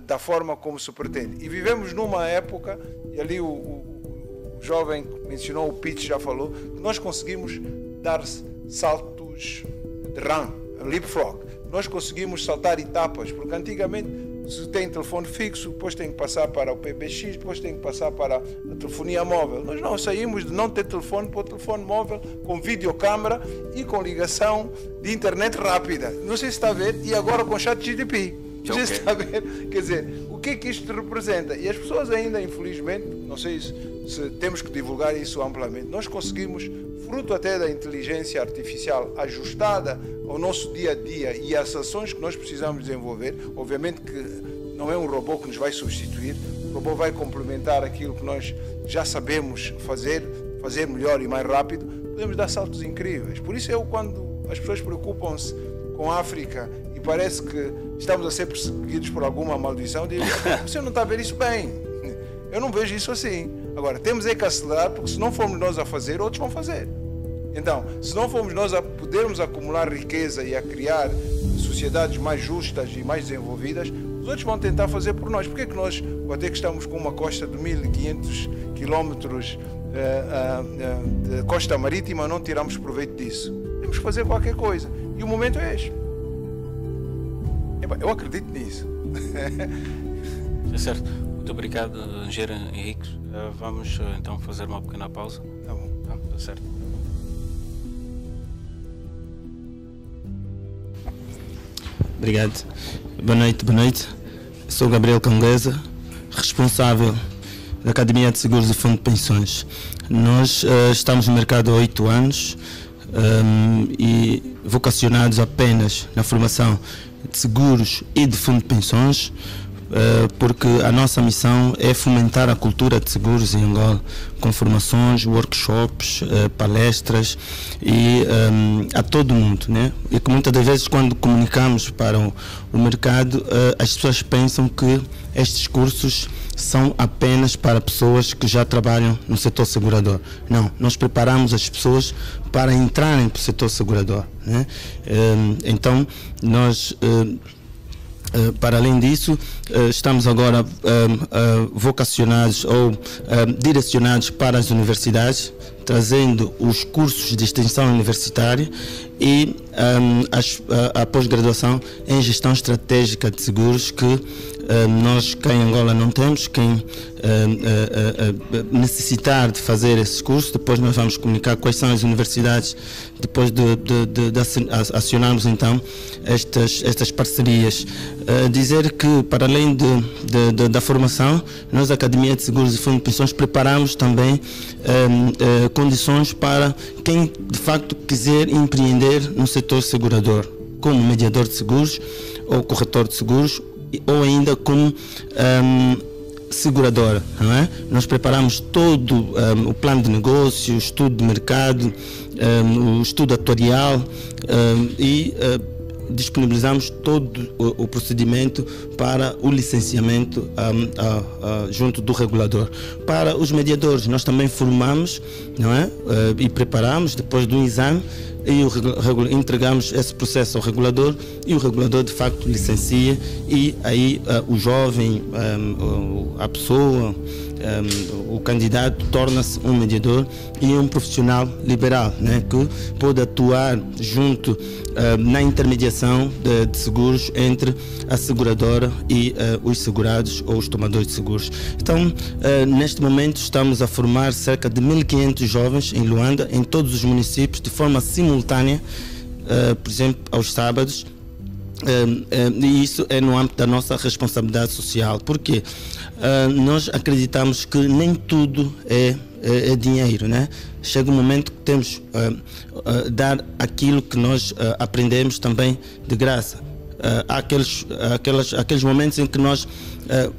da forma como se pretende. E vivemos numa época, e ali o jovem que mencionou, o Pitch já falou, que nós conseguimos dar saltos de run, leapfrog. Nós conseguimos saltar etapas, porque antigamente Se tem telefone fixo, depois tem que passar para o PBX, depois tem que passar para a telefonia móvel. Nós não saímos de não ter telefone para o telefone móvel com videocâmara e com ligação de internet rápida. Não sei se está a ver, e agora com chat GTP. Não sei se está a ver. Quer dizer, o que é que isto representa? E as pessoas ainda, infelizmente, não sei se temos que divulgar isso amplamente, nós conseguimos, fruto até da inteligência artificial ajustada ao nosso dia a dia e às ações que nós precisamos desenvolver, obviamente que não é um robô que nos vai substituir, o robô vai complementar aquilo que nós já sabemos fazer melhor e mais rápido, podemos dar saltos incríveis. Por isso quando as pessoas preocupam-se com a África e parece que estamos a ser perseguidos por alguma maldição, digo, você não está a ver isso bem, eu não vejo isso assim. Agora, temos que acelerar, porque se não formos nós a fazer, outros vão fazer. Então, se não formos nós a podermos acumular riqueza e a criar sociedades mais justas e mais desenvolvidas, os outros vão tentar fazer por nós. Por que nós, até que estamos com uma costa de 1.500 quilómetros de costa marítima, não tiramos proveito disso? Temos que fazer qualquer coisa. E o momento é este. Eu acredito nisso. É certo. Muito obrigado, engenheiro Henriques. Vamos então fazer uma pequena pausa. Tá bom. Tá certo. Obrigado. Boa noite. Sou Gabriel Canguesa, responsável da Academia de Seguros e Fundo de Pensões. Nós estamos no mercado há 8 anos e vocacionados apenas na formação de seguros e de fundo de pensões, porque a nossa missão é fomentar a cultura de seguros em Angola, com formações, workshops, palestras e a todo mundo, né? E que muitas das vezes quando comunicamos para o mercado, as pessoas pensam que estes cursos são apenas para pessoas que já trabalham no setor segurador. Não, nós preparamos as pessoas para entrarem para o setor segurador, né? Então, nós... para além disso, estamos agora vocacionados ou direcionados para as universidades, trazendo os cursos de extensão universitária e a pós-graduação em gestão estratégica de seguros, que nós cá em Angola não temos. Quem necessitar de fazer esses cursos, depois nós vamos comunicar quais são as universidades, depois de acionarmos então estas parcerias. Dizer que, para além da formação, nós, a Academia de Seguros e Fundo de Pensões, preparamos também condições para quem de facto quiser empreender no setor segurador, como mediador de seguros ou corretor de seguros, ou ainda como seguradora, não é? Nós preparamos todo o plano de negócio, o estudo de mercado, o estudo atuarial e disponibilizamos todo o procedimento para o licenciamento junto do regulador. Para os mediadores, nós também formamos, não é? E preparamos depois do exame, e entregamos esse processo ao regulador, e o regulador de facto licencia, e aí o jovem, a pessoa, o candidato torna-se um mediador e um profissional liberal, né, que pode atuar junto na intermediação de seguros entre a seguradora e os segurados ou os tomadores de seguros. Então, neste momento estamos a formar cerca de 1.500 jovens em Luanda, em todos os municípios, de forma simultânea, por exemplo, aos sábados. E isso é no âmbito da nossa responsabilidade social, porque nós acreditamos que nem tudo é dinheiro, né? Chega um momento que temos dar aquilo que nós aprendemos também de graça. Há aqueles momentos em que nós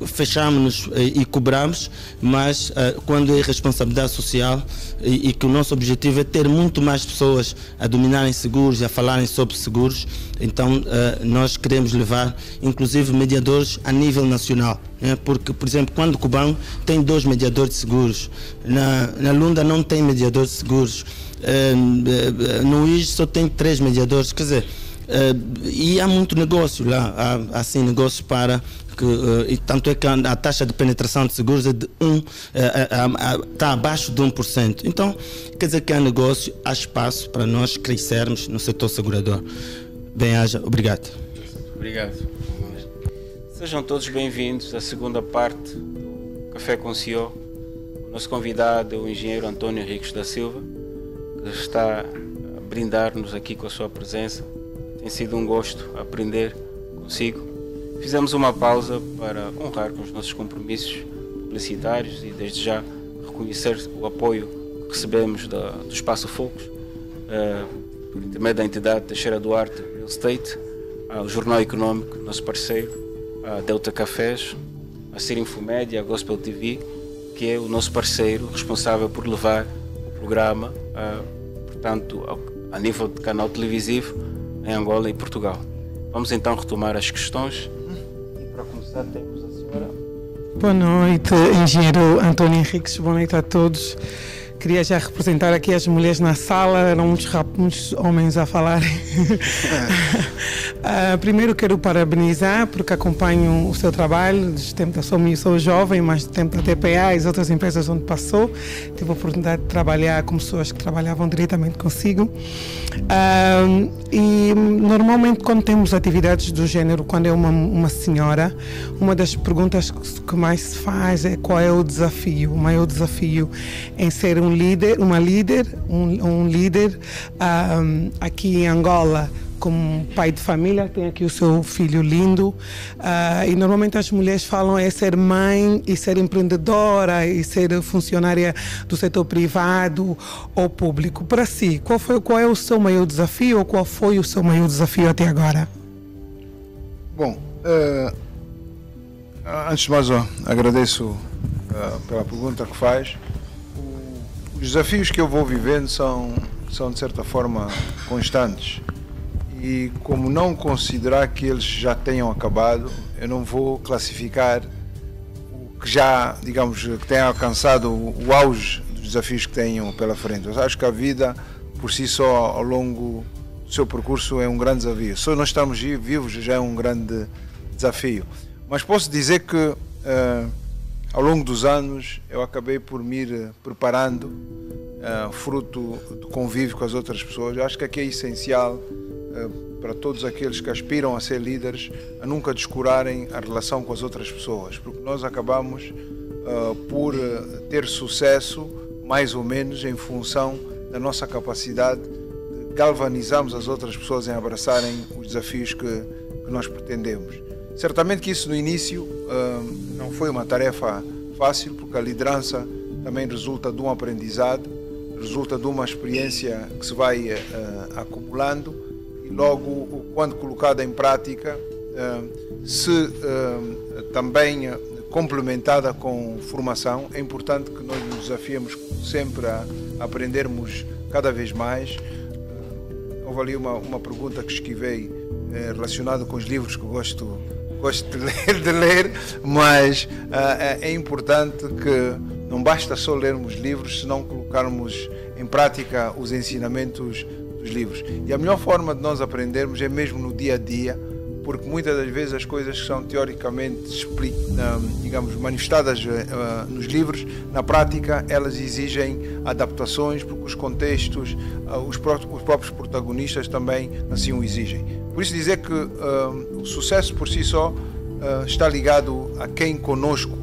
fechamos-nos e cobramos, mas quando é responsabilidade social e que o nosso objetivo é ter muito mais pessoas a dominarem seguros e a falarem sobre seguros, então nós queremos levar inclusive mediadores a nível nacional, né? Porque, por exemplo, quando o Cubão tem 2 mediadores de seguros, na Lunda não tem mediadores de seguros, no IJ só tem 3 mediadores, quer dizer, e há muito negócio lá, há assim negócios para que, e tanto é que a taxa de penetração de seguros é de está abaixo de 1%. Então, quer dizer que há negócio, há espaço para nós crescermos no setor segurador. Bem-haja, obrigado. Obrigado. Sejam todos bem-vindos à segunda parte do Café com CEO. O nosso convidado é o engenheiro António Henriques da Silva, que está a brindar-nos aqui com a sua presença. Tem sido um gosto aprender consigo. Fizemos uma pausa para honrar com os nossos compromissos publicitários e desde já reconhecer o apoio que recebemos do Espaço Focus, por intermédio da entidade Teixeira Duarte Real Estate, ao Jornal Econômico, nosso parceiro, a Delta Cafés, a Ser Infomédia, a Gospel TV, que é o nosso parceiro responsável por levar o programa, portanto, a nível de canal televisivo em Angola e Portugal. Vamos então retomar as questões e para começar temos a senhora. Boa noite, engenheiro António Henriques, boa noite a todos. Queria já representar aqui as mulheres na sala, eram muitos homens a falarem. Primeiro quero parabenizar porque acompanho o seu trabalho, sou jovem, mas do tempo da TPA e as outras empresas onde passou, tive a oportunidade de trabalhar com pessoas que trabalhavam diretamente consigo. E normalmente quando temos atividades do género, quando é uma senhora, uma das perguntas que mais se faz é qual é o maior desafio em ser um líder aqui em Angola, como pai de família, tem aqui o seu filho lindo, e normalmente as mulheres falam é ser mãe e ser empreendedora e ser funcionária do setor privado ou público. Para si, qual é o seu maior desafio ou qual foi o seu maior desafio até agora? Bom, antes de mais, agradeço pela pergunta que faz. Os desafios que eu vou vivendo são de certa forma constantes. E como não considerar que eles já tenham acabado, eu não vou classificar o que já, digamos, que tenha alcançado o auge dos desafios que tenham pela frente. Eu acho que a vida, por si só, ao longo do seu percurso, é um grande desafio. Só nós estamos vivos já é um grande desafio. Mas posso dizer que, ao longo dos anos, eu acabei por me ir preparando, fruto do convívio com as outras pessoas. Eu acho que aqui é essencial para todos aqueles que aspiram a ser líderes, a nunca descurarem a relação com as outras pessoas, porque nós acabamos por ter sucesso, mais ou menos, em função da nossa capacidade de galvanizarmos as outras pessoas em abraçarem os desafios que nós pretendemos. Certamente que isso no início não foi uma tarefa fácil, porque a liderança também resulta de um aprendizado, resulta de uma experiência que se vai acumulando. E logo, quando colocada em prática, se também complementada com formação, é importante que nós nos desafiemos sempre a aprendermos cada vez mais. Houve ali uma pergunta que esquivei relacionada com os livros que gosto de ler, mas é importante que não basta só lermos livros, se não colocarmos em prática os ensinamentos dos livros. E a melhor forma de nós aprendermos é mesmo no dia a dia, porque muitas das vezes as coisas que são teoricamente, digamos, manifestadas nos livros, na prática elas exigem adaptações, porque os contextos, os próprios protagonistas também assim o exigem. Por isso dizer que o sucesso por si só está ligado a quem conosco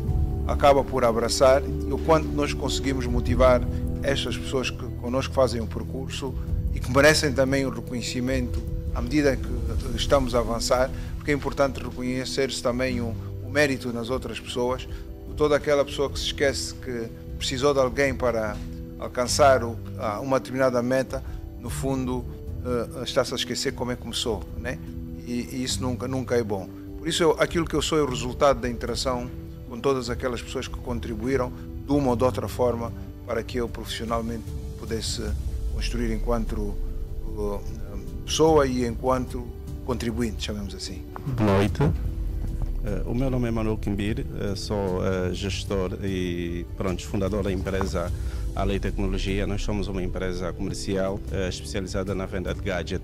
acaba por abraçar e o quanto nós conseguimos motivar estas pessoas que conosco fazem o percurso e que merecem também o reconhecimento à medida que estamos a avançar, porque é importante reconhecer-se também o mérito nas outras pessoas. Toda aquela pessoa que se esquece que precisou de alguém para alcançar uma determinada meta, no fundo está-se a esquecer como é que começou, né? E isso nunca é bom. Por isso aquilo que eu sou é o resultado da interação com todas aquelas pessoas que contribuíram de uma ou de outra forma para que eu profissionalmente pudesse construir enquanto pessoa e enquanto contribuinte, chamemos assim. Boa noite. O meu nome é Manuel Quimbir, sou gestor e fundador da empresa Ale Tecnologia. Nós somos uma empresa comercial especializada na venda de gadget.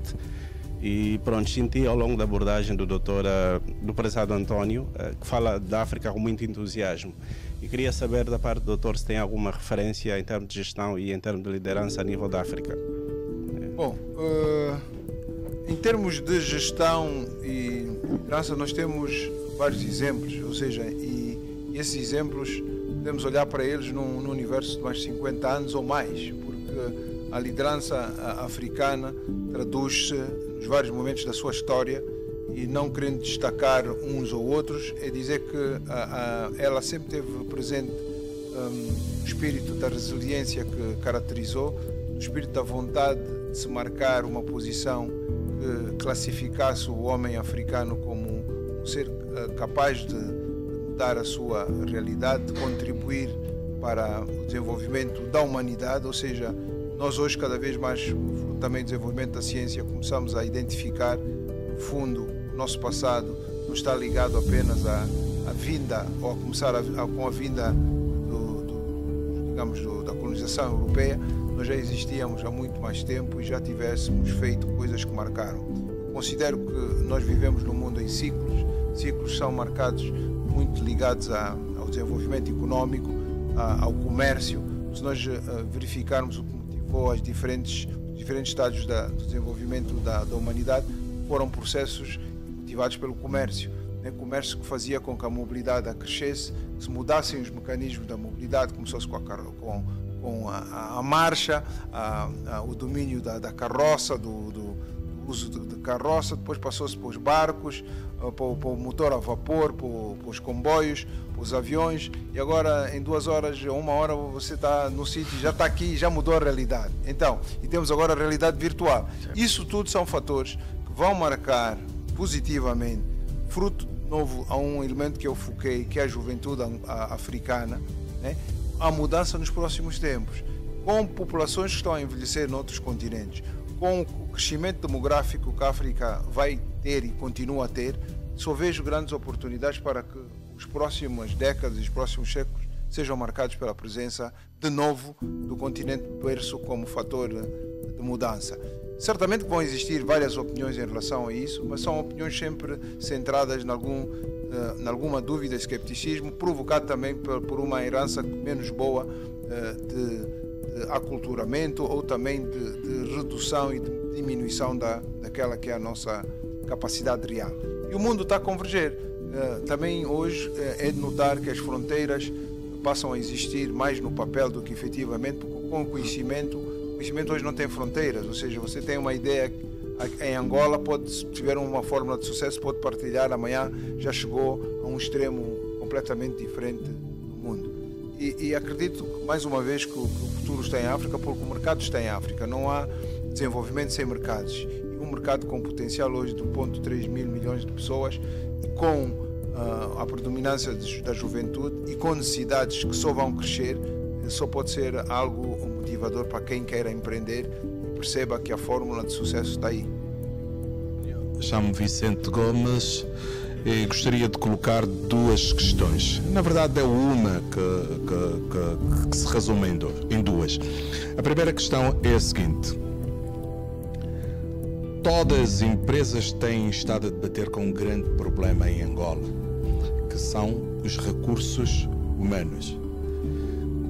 E senti ao longo da abordagem do prezado António, que fala da África com muito entusiasmo. E queria saber da parte do doutor se tem alguma referência em termos de gestão e em termos de liderança a nível da África. Bom, em termos de gestão e liderança, nós temos vários exemplos, ou seja, e esses exemplos podemos olhar para eles num universo de mais de 50 anos ou mais, porque a liderança africana traduz-se nos vários momentos da sua história, e não querendo destacar uns ou outros, é dizer que ela sempre teve presente o espírito da resiliência que caracterizou, o espírito da vontade de se marcar uma posição que classificasse o homem africano como um ser capaz de mudar a sua realidade, de contribuir para o desenvolvimento da humanidade, ou seja, nós hoje cada vez mais, também desenvolvimento da ciência, começamos a identificar, no fundo, o nosso passado não está ligado apenas à vinda, ou a começar com a vinda da colonização europeia. Nós já existíamos há muito mais tempo e já tivéssemos feito coisas que marcaram. Eu considero que nós vivemos num mundo em ciclos. Ciclos são marcados muito ligados ao desenvolvimento económico, ao comércio. Se nós verificarmos o que motivou os diferentes estádios do desenvolvimento da humanidade, foram processos motivados pelo comércio. Comércio que fazia com que a mobilidade crescesse, que se mudassem os mecanismos da mobilidade, começou-se com a marcha, o domínio da carroça, do uso de carroça, depois passou-se para os barcos, para o motor a vapor, para os comboios, para os aviões, e agora em 2 horas ou 1 hora você está no sítio, já está aqui, já mudou a realidade. Então, e temos agora a realidade virtual. Isso tudo são fatores que vão marcar positivamente, fruto novo a um elemento que eu foquei, que é a juventude africana, né? A mudança nos próximos tempos, com populações que estão a envelhecer noutros continentes, com o crescimento demográfico que a África vai ter e continua a ter, só vejo grandes oportunidades para que as próximas décadas e os próximos séculos sejam marcados pela presença, de novo, do continente berço como fator de mudança. Certamente que vão existir várias opiniões em relação a isso, mas são opiniões sempre centradas em alguma dúvida e escepticismo, provocado também por uma herança menos boa de aculturamento ou também de redução e de diminuição daquela que é a nossa capacidade real. E o mundo está a converger. Também hoje é de notar que as fronteiras passam a existir mais no papel do que efetivamente, porque com o conhecimento hoje não tem fronteiras, ou seja, você tem uma ideia em Angola, se tiver uma fórmula de sucesso, pode partilhar, amanhã já chegou a um extremo completamente diferente do mundo. E acredito, mais uma vez, que o futuro está em África, porque o mercado está em África. Não há desenvolvimento sem mercados. E um mercado com potencial hoje de 1,3 mil milhões de pessoas, com a predominância da juventude e com necessidades que só vão crescer, só pode ser algo motivador para quem queira empreender e perceba que a fórmula de sucesso está aí. Chamo-me Vicente Gomes e gostaria de colocar 2 questões. Na verdade é uma que se resume em 2. A primeira questão é a seguinte: todas as empresas têm estado a debater com um grande problema em Angola, que são os recursos humanos.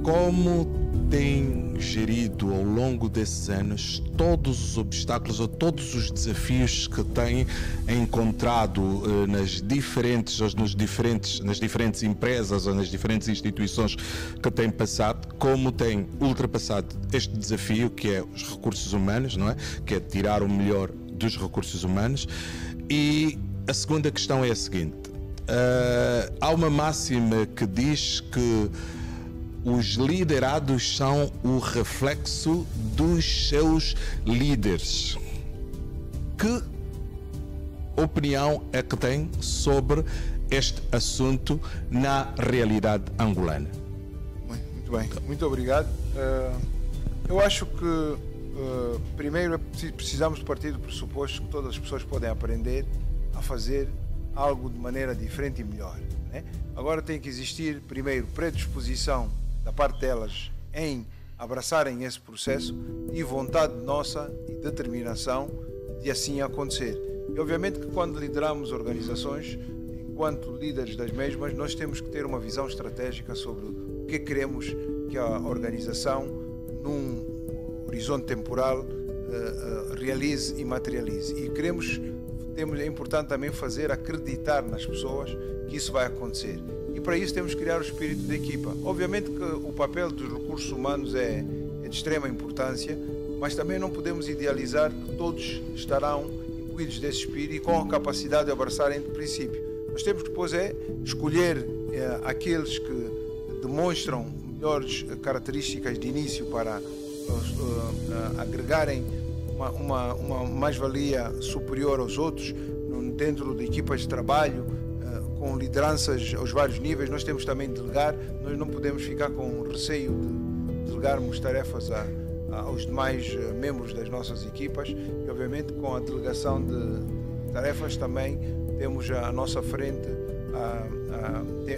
Como tem gerido ao longo desses anos todos os obstáculos ou todos os desafios que tem encontrado nas diferentes empresas ou nas diferentes instituições que tem passado, como tem ultrapassado este desafio que é os recursos humanos, não é? Que é tirar o melhor dos recursos humanos. E a segunda questão é a seguinte: há uma máxima que diz que os liderados são o reflexo dos seus líderes. Que opinião é que tem sobre este assunto na realidade angolana? Muito bem, muito obrigado. Eu acho que primeiro precisamos partir do pressuposto que todas as pessoas podem aprender a fazer algo de maneira diferente e melhor, né? Agora tem que existir primeiro predisposição da parte delas em abraçarem esse processo e vontade nossa e determinação de assim acontecer. E obviamente que quando lideramos organizações, enquanto líderes das mesmas, nós temos que ter uma visão estratégica sobre o que queremos que a organização, num horizonte temporal, realize e materialize. E queremos é importante também fazer acreditar nas pessoas que isso vai acontecer. E para isso temos que criar o espírito de equipa. Obviamente que o papel dos recursos humanos é de extrema importância, mas também não podemos idealizar que todos estarão imbuídos desse espírito e com a capacidade de abraçarem de princípio. Nós temos que depois escolher aqueles que demonstram melhores características de início para agregarem uma mais-valia superior aos outros dentro de equipas de trabalho, com lideranças aos vários níveis. Nós temos também de delegar, nós não podemos ficar com receio de delegarmos tarefas aos demais membros das nossas equipas e, obviamente, com a delegação de tarefas também temos à nossa frente,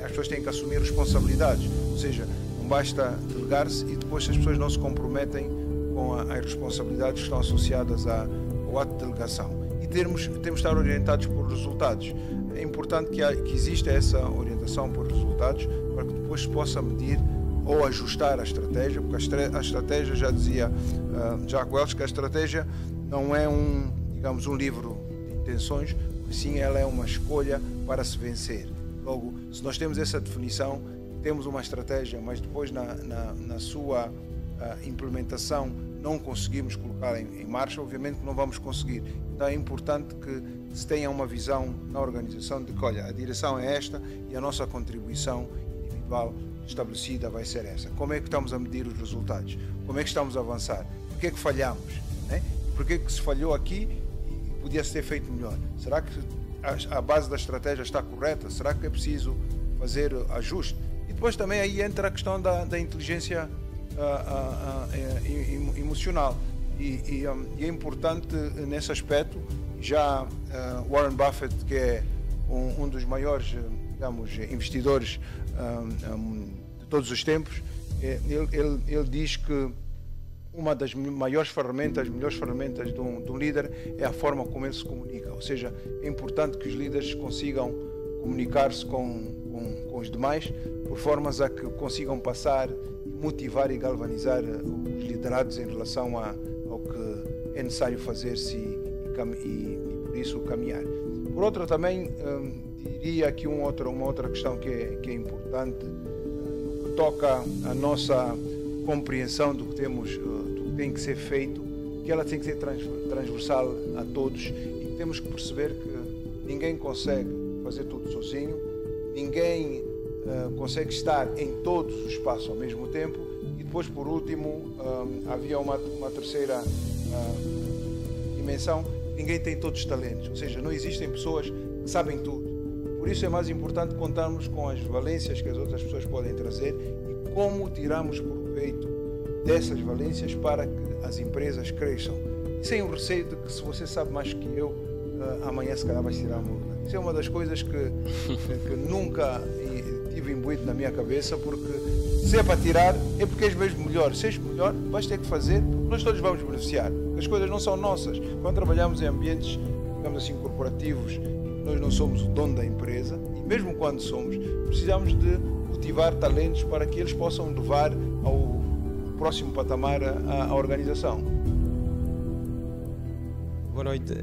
as pessoas têm que assumir responsabilidades, ou seja, não basta delegar-se e depois as pessoas não se comprometem com as responsabilidades que estão associadas ao ato de delegação. E temos de estar orientados por resultados. É importante que exista essa orientação por resultados para que depois se possa medir ou ajustar a estratégia, porque a estratégia, já dizia Jack Welch, que a estratégia não é digamos, um livro de intenções, mas sim ela é uma escolha para se vencer. Logo, se nós temos essa definição, temos uma estratégia, mas depois na sua implementação não conseguimos colocar em marcha, obviamente que não vamos conseguir. Então é importante que se tenha uma visão na organização de que, olha, a direção é esta e a nossa contribuição individual estabelecida vai ser essa. Como é que estamos a medir os resultados? Como é que estamos a avançar? Por que é que falhamos? Né? Por que é que se falhou aqui e podia-se ter feito melhor? Será que a base da estratégia está correta? Será que é preciso fazer ajuste? E depois também aí entra a questão da inteligência emocional. E é importante nesse aspecto. Já Warren Buffett, que é um dos maiores, digamos, investidores de todos os tempos, ele diz que uma das maiores ferramentas, as melhores ferramentas de um líder é a forma como ele se comunica. Ou seja, é importante que os líderes consigam comunicar-se com os demais por formas a que consigam passar, motivar e galvanizar os liderados em relação ao que é necessário fazer-se e por isso caminhar. Por outra, também diria aqui uma outra questão que é importante, que toca a nossa compreensão do que tem que ser feito, que ela tem que ser transversal a todos e temos que perceber que ninguém consegue fazer tudo sozinho, ninguém consegue estar em todos os espaços ao mesmo tempo e depois, por último, havia uma terceira dimensão: ninguém tem todos os talentos, ou seja, não existem pessoas que sabem tudo. Por isso é mais importante contarmos com as valências que as outras pessoas podem trazer e como tiramos proveito dessas valências para que as empresas cresçam. E sem o receio de que, se você sabe mais que eu, amanhã se calhar vai tirar a mão. Isso é uma das coisas que nunca tive imbuído na minha cabeça, porque se é para tirar, é porque és mesmo melhor. Se és melhor, vais ter que fazer, porque nós todos vamos beneficiar. As coisas não são nossas. Quando trabalhamos em ambientes, digamos assim, corporativos, nós não somos o dono da empresa, e mesmo quando somos, precisamos de cultivar talentos para que eles possam levar ao próximo patamar a organização. Boa noite,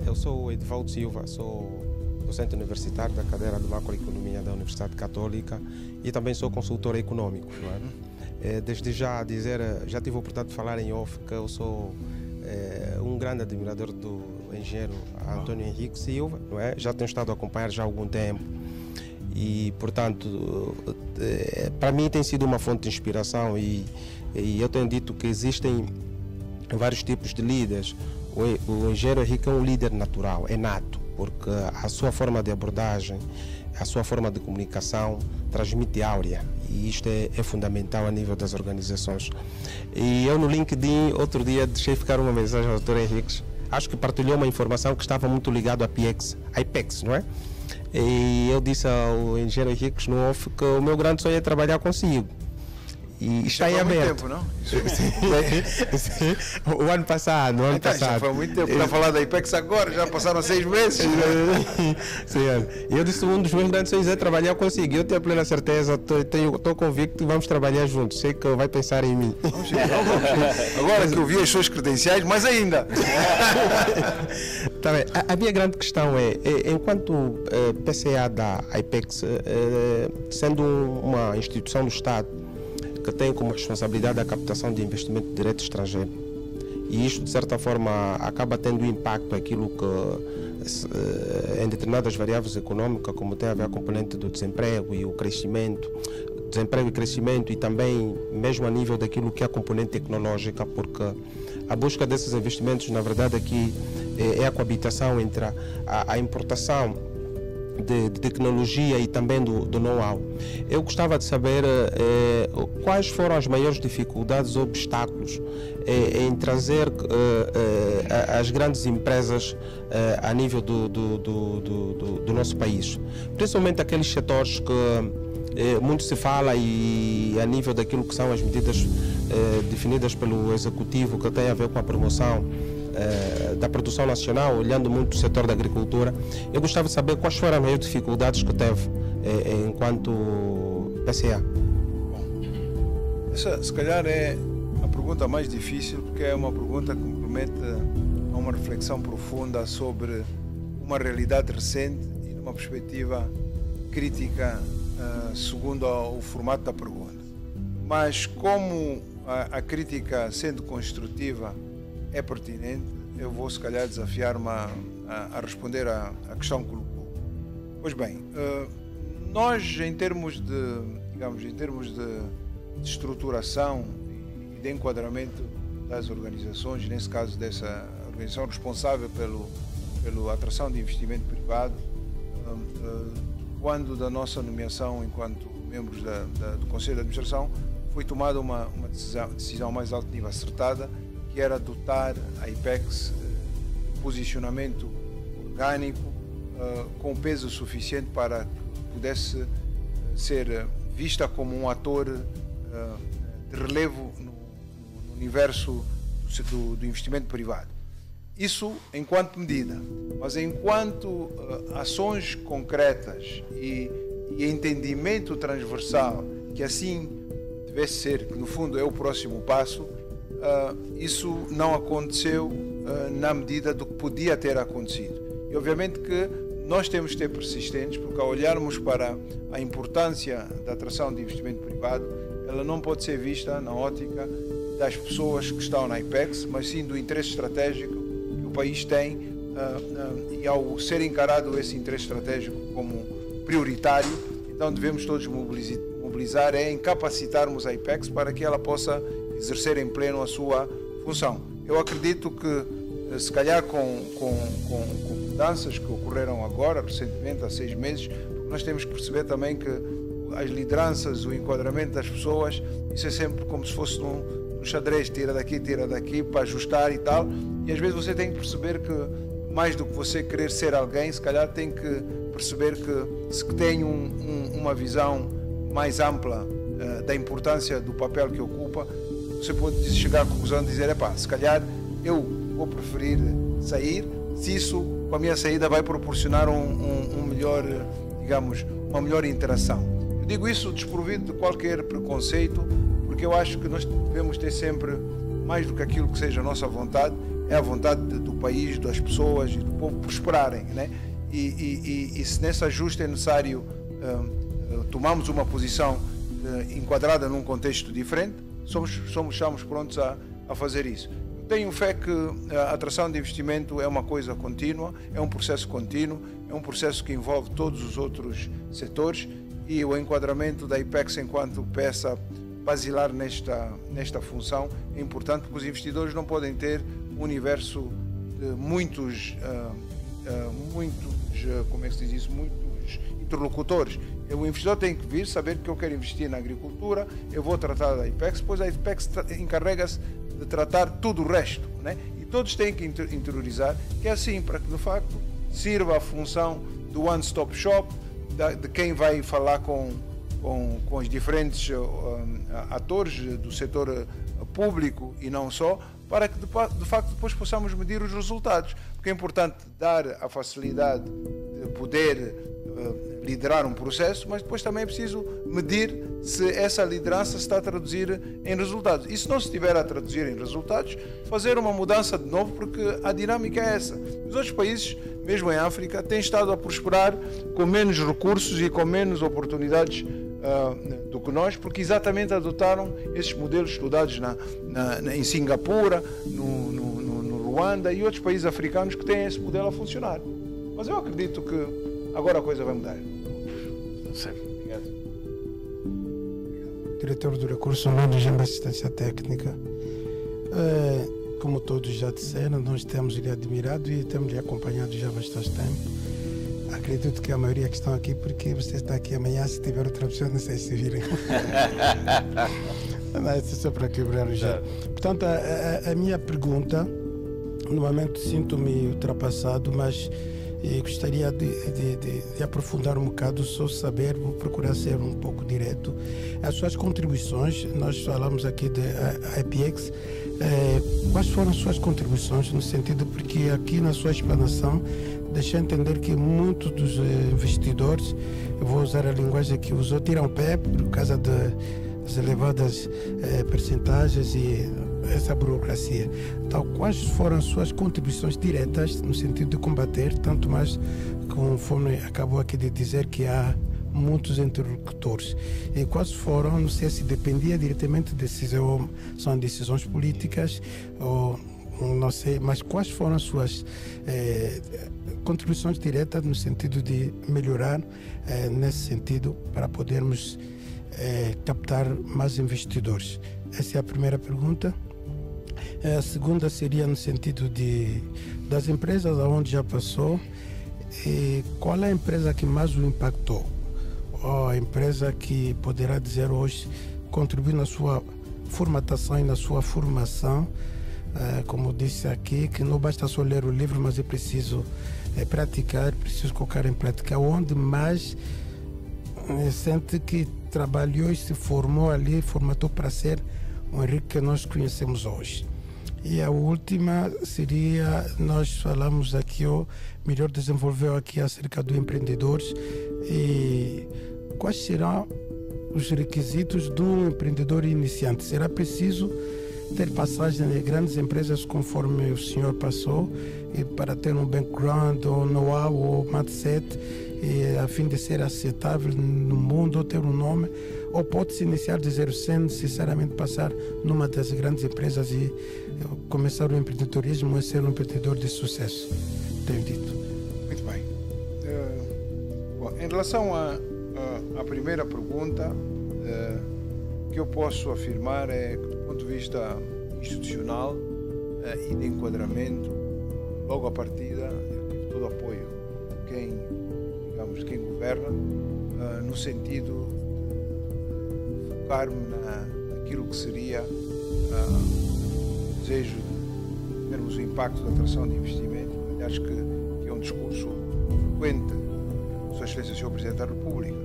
eu sou o Edivaldo Silva, sou docente universitário da cadeira de macroeconomia da Universidade Católica e também sou consultor econômico. Não é? Desde já dizer, já tive a oportunidade de falar em off que eu sou um grande admirador do engenheiro António Henrique Silva, não é? Já tenho estado a acompanhar já há algum tempo e, portanto, para mim tem sido uma fonte de inspiração e eu tenho dito que existem vários tipos de líderes. O engenheiro Henrique é um líder natural, é nato, porque a sua forma de abordagem, a sua forma de comunicação transmite áurea e isto é fundamental a nível das organizações. E eu no LinkedIn, outro dia, deixei ficar uma mensagem ao Dr. Henrique, acho que partilhou uma informação que estava muito ligada à IPEX, não é? E eu disse ao engenheiro Henrique no off que o meu grande sonho é trabalhar consigo. e está em aberto. Muito tempo, não? Sim. O ano passado. Já foi muito tempo. Está a falar da IPEX agora, já passaram 6 meses. Sim, eu disse, um dos meus grandes sonhos é trabalhar consigo. Eu tenho a plena certeza, estou convicto que vamos trabalhar juntos. Sei que vai pensar em mim. Vamos. Agora que eu vi as suas credenciais, mais ainda. Tá bem. A minha grande questão é enquanto PCA da IPEX, sendo uma instituição do Estado que tem como responsabilidade a captação de investimento direto estrangeiro, e isto de certa forma acaba tendo impacto aquilo que em determinadas variáveis econômicas, como tem a ver a componente do desemprego e o crescimento, e também mesmo a nível daquilo que é a componente tecnológica, porque a busca desses investimentos, na verdade, aqui é a coabitação entre a importação de tecnologia e também do know-how. Eu gostava de saber quais foram as maiores dificuldades ou obstáculos em trazer as grandes empresas a nível do nosso país, principalmente aqueles setores que muito se fala e a nível daquilo que são as medidas definidas pelo Executivo, que tem a ver com a promoção da produção nacional, olhando muito o setor da agricultura. Eu gostava de saber quais foram as maiores dificuldades que teve enquanto PCA. Bom, essa se calhar é a pergunta mais difícil, porque é uma pergunta que me promete a uma reflexão profunda sobre uma realidade recente e numa perspectiva crítica segundo o formato da pergunta. Mas como a crítica, sendo construtiva, é pertinente, eu vou se calhar desafiar-me a responder à questão que colocou. Pois bem, nós em termos de estruturação e de enquadramento das organizações, nesse caso dessa organização responsável pela atração de investimento privado, quando da nossa nomeação enquanto membros do Conselho de Administração, foi tomada uma decisão mais alto nível acertada, que era dotar a IPEX de posicionamento orgânico com peso suficiente para que pudesse ser vista como um ator de relevo no universo do investimento privado. Isso enquanto medida, mas enquanto ações concretas e entendimento transversal que assim devesse ser, que no fundo é o próximo passo, isso não aconteceu na medida do que podia ter acontecido. E obviamente que nós temos que ser persistentes, porque ao olharmos para a importância da atração de investimento privado, ela não pode ser vista na ótica das pessoas que estão na IPEX, mas sim do interesse estratégico que o país tem, e ao ser encarado esse interesse estratégico como prioritário, então devemos todos mobilizar em capacitarmos a IPEX para que ela possa exercer em pleno a sua função. Eu acredito que, se calhar com mudanças que ocorreram agora, recentemente, há 6 meses, nós temos que perceber também que as lideranças, o enquadramento das pessoas, isso é sempre como se fosse num xadrez, tira daqui para ajustar e tal, e às vezes você tem que perceber que mais do que você querer ser alguém, se calhar tem que perceber que se tem uma visão mais ampla da importância do papel que ocupa, você pode chegar à conclusão de dizer, se calhar eu vou preferir sair, se isso, com a minha saída, vai proporcionar uma melhor interação. Eu digo isso desprovido de qualquer preconceito, porque eu acho que nós devemos ter sempre, mais do que aquilo que seja a nossa vontade, é a vontade do país, das pessoas e do povo prosperarem, né? E se nesse ajuste é necessário tomarmos uma posição enquadrada num contexto diferente, estamos prontos a fazer isso. Tenho fé que a atração de investimento é uma coisa contínua, é um processo contínuo, é um processo que envolve todos os outros setores, e o enquadramento da IPEX enquanto peça basilar nesta função é importante, porque os investidores não podem ter um universo de muitos interlocutores. O investidor tem que vir saber que eu quero investir na agricultura, eu vou tratar da IPEX, depois a IPEX encarrega-se de tratar tudo o resto, né? E todos têm que interiorizar que é assim, para que de facto sirva a função do one-stop shop, de quem vai falar com com os diferentes atores do setor público e não só, para que de facto depois possamos medir os resultados. Porque é importante dar a facilidade de poder liderar um processo, mas depois também é preciso medir se essa liderança se está a traduzir em resultados. E se não se estiver a traduzir em resultados, fazer uma mudança de novo, porque a dinâmica é essa. Os outros países, mesmo em África, têm estado a prosperar com menos recursos e com menos oportunidades do que nós, porque exatamente adotaram esses modelos estudados em Singapura, no Ruanda e outros países africanos que têm esse modelo a funcionar. Mas eu acredito que agora a coisa vai mudar. Obrigado. Diretor do Recurso Humano e Assistência Técnica. Como todos já disseram, nós temos lhe admirado e temos lhe acompanhado já há bastante tempo. Acredito que a maioria que estão aqui, porque você está aqui amanhã, se tiver outra opção, não sei se virem. Não, isso é só para quebrar o gelo. Portanto, a minha pergunta, no momento sinto-me ultrapassado, mas gostaria de aprofundar um bocado, só saber, vou procurar ser um pouco direto. As suas contribuições, nós falamos aqui da IPX, quais foram as suas contribuições, no sentido, porque aqui na sua explanação deixa entender que muitos dos investidores, eu vou usar a linguagem que usou, tiram o pé por causa das elevadas percentagens e essa burocracia. Então, quais foram as suas contribuições diretas no sentido de combater, tanto mais conforme acabou aqui de dizer que há muitos interlocutores. E quais foram, não sei se dependia diretamente de decisão, são decisões políticas ou não sei, mas quais foram as suas contribuições diretas no sentido de melhorar nesse sentido para podermos captar mais investidores? Essa é a primeira pergunta. A segunda seria no sentido das empresas aonde já passou, qual é a empresa que mais o impactou? Ou a empresa que poderá dizer hoje contribuir na sua formatação e na sua formação, como disse aqui, que não basta só ler o livro, mas é preciso praticar, preciso colocar em prática, onde mais sente que trabalhou e se formou ali, formatou para ser o Henrique que nós conhecemos hoje. E a última seria, nós falamos aqui, o melhor desenvolveu aqui acerca do empreendedores, e quais serão os requisitos do empreendedor iniciante? Será preciso ter passagem de grandes empresas conforme o senhor passou, e para ter um background ou know-how ou mindset, a fim de ser aceitável no mundo ou ter um nome, ou pode-se iniciar de zero sem necessariamente passar numa das grandes empresas e começar o empreendedorismo e ser um empreendedor de sucesso? Tenho dito. Muito bem. Bom, em relação à primeira pergunta, o que eu posso afirmar é que, do ponto de vista institucional e de enquadramento, logo à partida, eu tive todo o apoio de quem governa, no sentido de focar-me naquilo que seria o desejo de termos o impacto da atração de investimento. Acho que é um discurso frequente do Sua Excelência Sr. Presidente da República.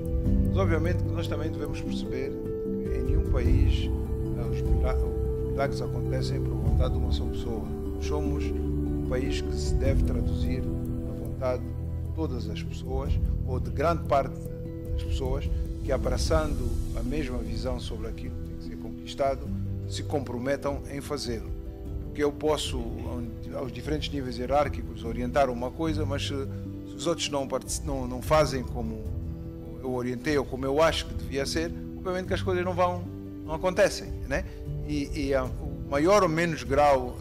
Mas, obviamente, que nós também devemos perceber que em nenhum país os milagres acontecem por vontade de uma só pessoa. Somos um país que se deve traduzir na vontade de todas as pessoas, ou de grande parte das pessoas, que, abraçando a mesma visão sobre aquilo que tem que ser conquistado, se comprometam em fazê-lo. Porque eu posso, aos diferentes níveis hierárquicos, orientar uma coisa, mas se os outros não fazem como eu orientei ou como eu acho que devia ser, obviamente que as coisas não acontecem, né? E o maior ou menos grau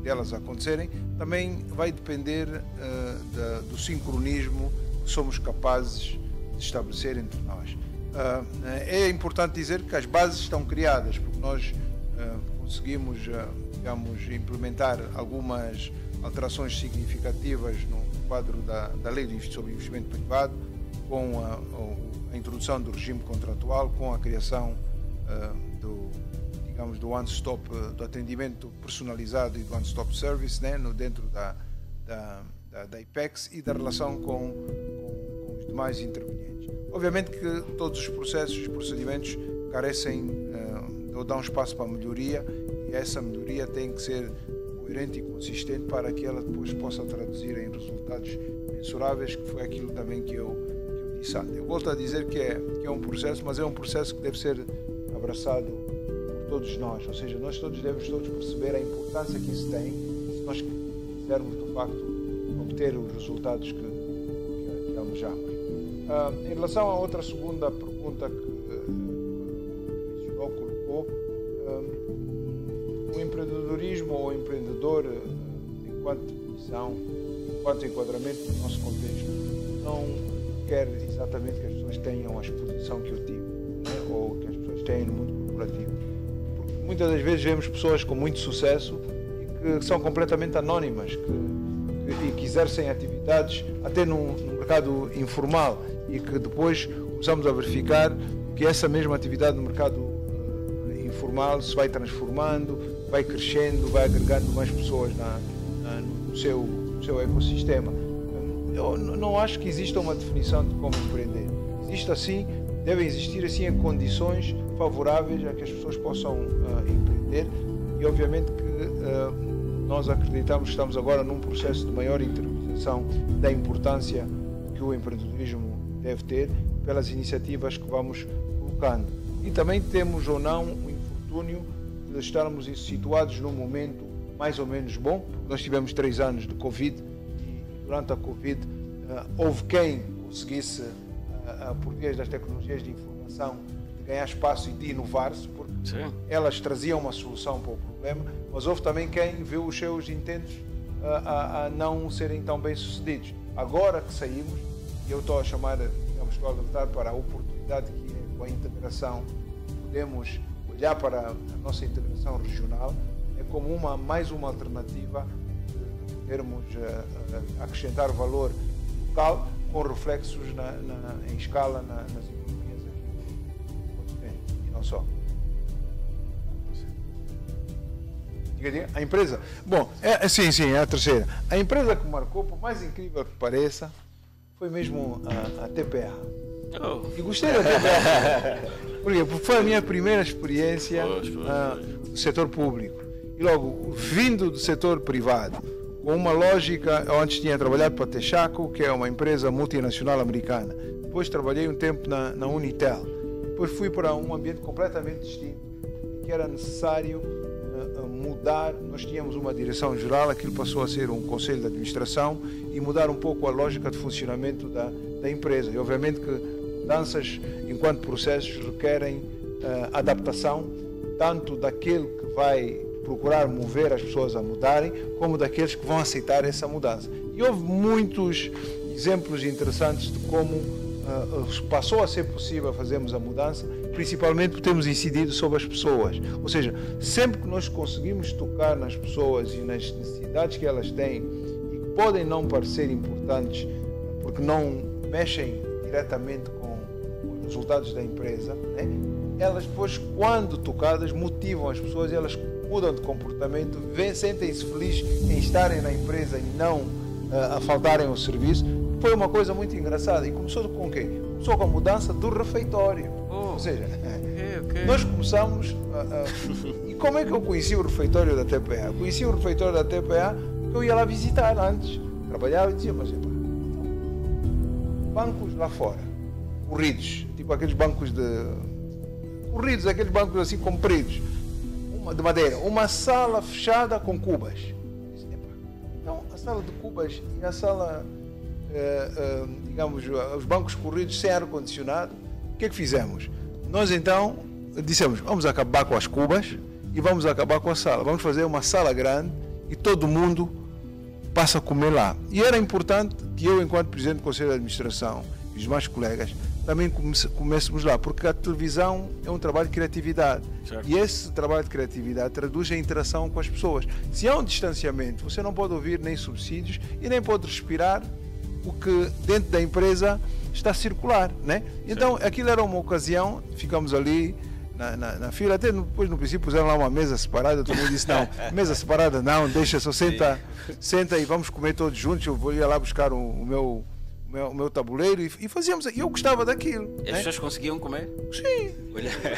delas acontecerem também vai depender do sincronismo que somos capazes de estabelecer entre nós. É importante dizer que as bases estão criadas, porque nós conseguimos, digamos, implementar algumas alterações significativas no quadro da Lei sobre Investimento Privado, com a introdução do regime contratual, com a criação do one-stop, do atendimento personalizado e do one-stop service, né, dentro da IPEX, e da relação com os demais intervenientes. Obviamente que todos os processos, os procedimentos carecem ou dão espaço para a melhoria, e essa melhoria tem que ser coerente e consistente para que ela depois possa traduzir em resultados mensuráveis, que foi aquilo também que eu disse antes. Eu volto a dizer que é um processo, mas é um processo que deve ser abraçado por todos nós, ou seja, nós devemos perceber a importância que isso tem, se nós quisermos de facto obter os resultados que almejamos. Em relação à outra segunda pergunta que colocou, o empreendedorismo ou o empreendedor, enquanto definição, enquanto enquadramento no nosso contexto, não quer exatamente que as pessoas tenham a exposição que eu tive, né? Ou que as pessoas têm no mundo corporativo. Porque muitas das vezes vemos pessoas com muito sucesso e que são completamente anónimas, que exercem atividades até no mercado informal, e que depois começamos a verificar que essa mesma atividade no mercado informal se vai transformando, vai crescendo, vai agregando mais pessoas no seu ecossistema. Eu não acho que exista uma definição de como empreender. Existe assim, devem existir assim condições favoráveis a que as pessoas possam empreender, e obviamente que nós acreditamos que estamos agora num processo de maior interiorização da importância que o empreendedorismo deve ter, pelas iniciativas que vamos colocando. E também temos ou não o infortúnio de estarmos situados num momento mais ou menos bom. Nós tivemos 3 anos de Covid, e durante a Covid houve quem conseguisse, por via das tecnologias de informação, de ganhar espaço e de inovar-se, porque elas traziam uma solução para o problema, mas houve também quem viu os seus intentos a não serem tão bem sucedidos. Agora que saímos, e eu estou a chamar, estou a alertar para a oportunidade que é com a integração, podemos olhar para a nossa integração regional, é como mais uma alternativa de podermos acrescentar valor local com reflexos em escala nas economias aqui do continente, e não só. A empresa, bom, sim, é a terceira. A empresa que marcou, por mais incrível que pareça, foi mesmo a TPA. E gostei da TPA, porque foi a minha primeira experiência no setor público. E logo, vindo do setor privado, com uma lógica, eu antes tinha trabalhado para a Texaco, que é uma empresa multinacional americana. Depois trabalhei um tempo na Unitel. Depois fui para um ambiente completamente distinto, em que era necessário mudar. Nós tínhamos uma direção geral, aquilo passou a ser um conselho de administração, e mudar um pouco a lógica de funcionamento da empresa. E obviamente que mudanças enquanto processos requerem adaptação, tanto daquele que vai procurar mover as pessoas a mudarem, como daqueles que vão aceitar essa mudança. E houve muitos exemplos interessantes de como passou a ser possível fazermos a mudança, principalmente porque temos incidido sobre as pessoas. Ou seja, sempre que nós conseguimos tocar nas pessoas e nas necessidades que elas têm, e que podem não parecer importantes, porque não mexem diretamente com os resultados da empresa, né? Elas depois, quando tocadas, motivam as pessoas, e elas mudam de comportamento, sentem-se felizes em estarem na empresa e não a faltarem ao serviço. Foi uma coisa muito engraçada. E começou com o quê? Começou com a mudança do refeitório. Ou seja, nós começamos E como é que eu conheci o refeitório da TPA? Conheci o refeitório da TPA porque eu ia lá visitar antes. Trabalhava e dizia, mas bancos lá fora, corridos, tipo aqueles bancos corridos, aqueles bancos assim compridos, de madeira, uma sala fechada com cubas. Então, a sala de cubas e a sala, digamos, os bancos corridos sem ar-condicionado, o que é que fizemos? Nós então dissemos, vamos acabar com as cubas e vamos acabar com a sala. Vamos fazer uma sala grande e todo mundo passa a comer lá. E era importante que eu, enquanto presidente do Conselho de Administração, e os demais colegas, também comecemos lá, porque a televisão é um trabalho de criatividade. Certo. E esse trabalho de criatividade traduz a interação com as pessoas. Se há um distanciamento, você não pode ouvir nem subsídios e nem pode respirar o que dentro da empresa está a circular, né? Então, aquilo era uma ocasião, ficamos ali na fila, até depois no princípio puseram lá uma mesa separada, todo mundo disse, não, mesa separada não, deixa, só senta e vamos comer todos juntos. Eu vou ir lá buscar o o meu tabuleiro e fazíamos. E eu gostava daquilo. E as pessoas conseguiam comer? Sim.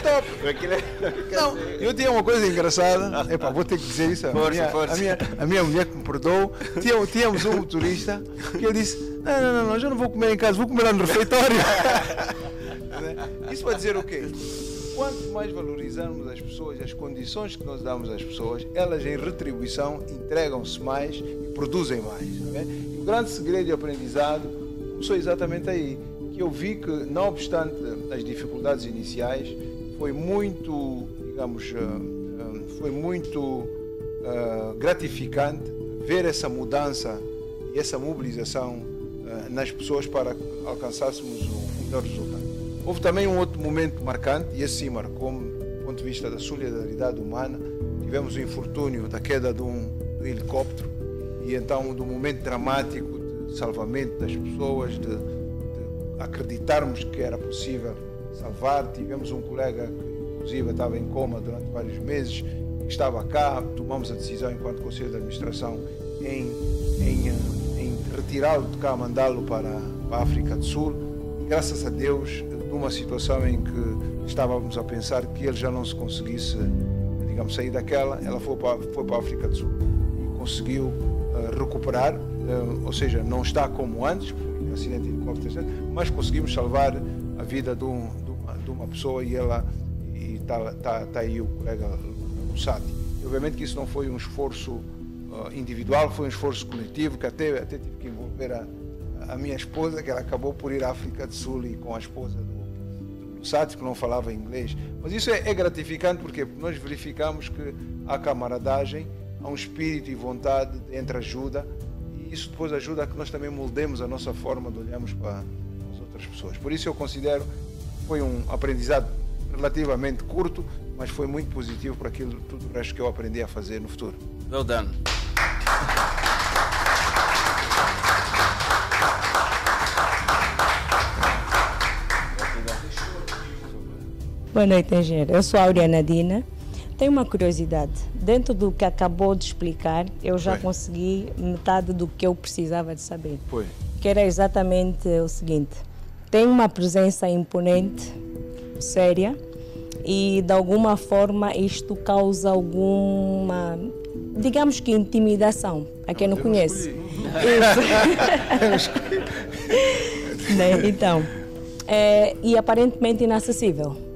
Top. Não, eu tinha uma coisa engraçada. Epá, vou ter que dizer isso. A minha mulher que me perdoou. Tínhamos um motorista que eu disse: não, eu não vou comer em casa, vou comer lá no refeitório. Isso para dizer o quê? Quanto mais valorizarmos as pessoas, as condições que nós damos às pessoas, elas em retribuição entregam-se mais e produzem mais. E o grande segredo e aprendizado começou exatamente aí, que eu vi que, não obstante as dificuldades iniciais, foi muito, digamos, gratificante ver essa mudança e essa mobilização nas pessoas para alcançássemos um melhor resultado. Houve também um outro momento marcante, e esse sim marcou-me do ponto de vista da solidariedade humana. Tivemos o infortúnio da queda de um helicóptero e então do momento dramático de salvamento das pessoas, de acreditarmos que era possível salvar. Tivemos um colega que inclusive estava em coma durante vários meses, que estava cá, tomamos a decisão enquanto Conselho de Administração em retirá-lo de cá, mandá-lo para a África do Sul. E, graças a Deus, numa situação em que estávamos a pensar que ele já não se conseguisse, digamos, sair daquela, ela foi para a África do Sul e conseguiu recuperar, ou seja, não está como antes, por acidente de helicóptero, mas conseguimos salvar a vida de uma pessoa e está aí o colega Lussati. Obviamente que isso não foi um esforço individual, foi um esforço coletivo, que até tive que envolver a minha esposa, que ela acabou por ir à África do Sul e com a esposa do Lussati, que não falava inglês. Mas isso é gratificante porque nós verificamos que há camaradagem, há um espírito e vontade de entreajuda, e isso depois ajuda a que nós também moldemos a nossa forma de olharmos para as outras pessoas. Por isso eu considero que foi um aprendizado relativamente curto, mas foi muito positivo para aquilo tudo o resto que eu aprendi a fazer no futuro. Well done. Boa noite, engenheiro. Eu sou a Auriana Dina. Tenho uma curiosidade. Dentro do que acabou de explicar, eu já consegui metade do que eu precisava de saber. Que era exatamente o seguinte: tem uma presença imponente, séria, e de alguma forma isto causa alguma, digamos que intimidação a quem não conhece. Isso. Né? Então, e aparentemente inacessível.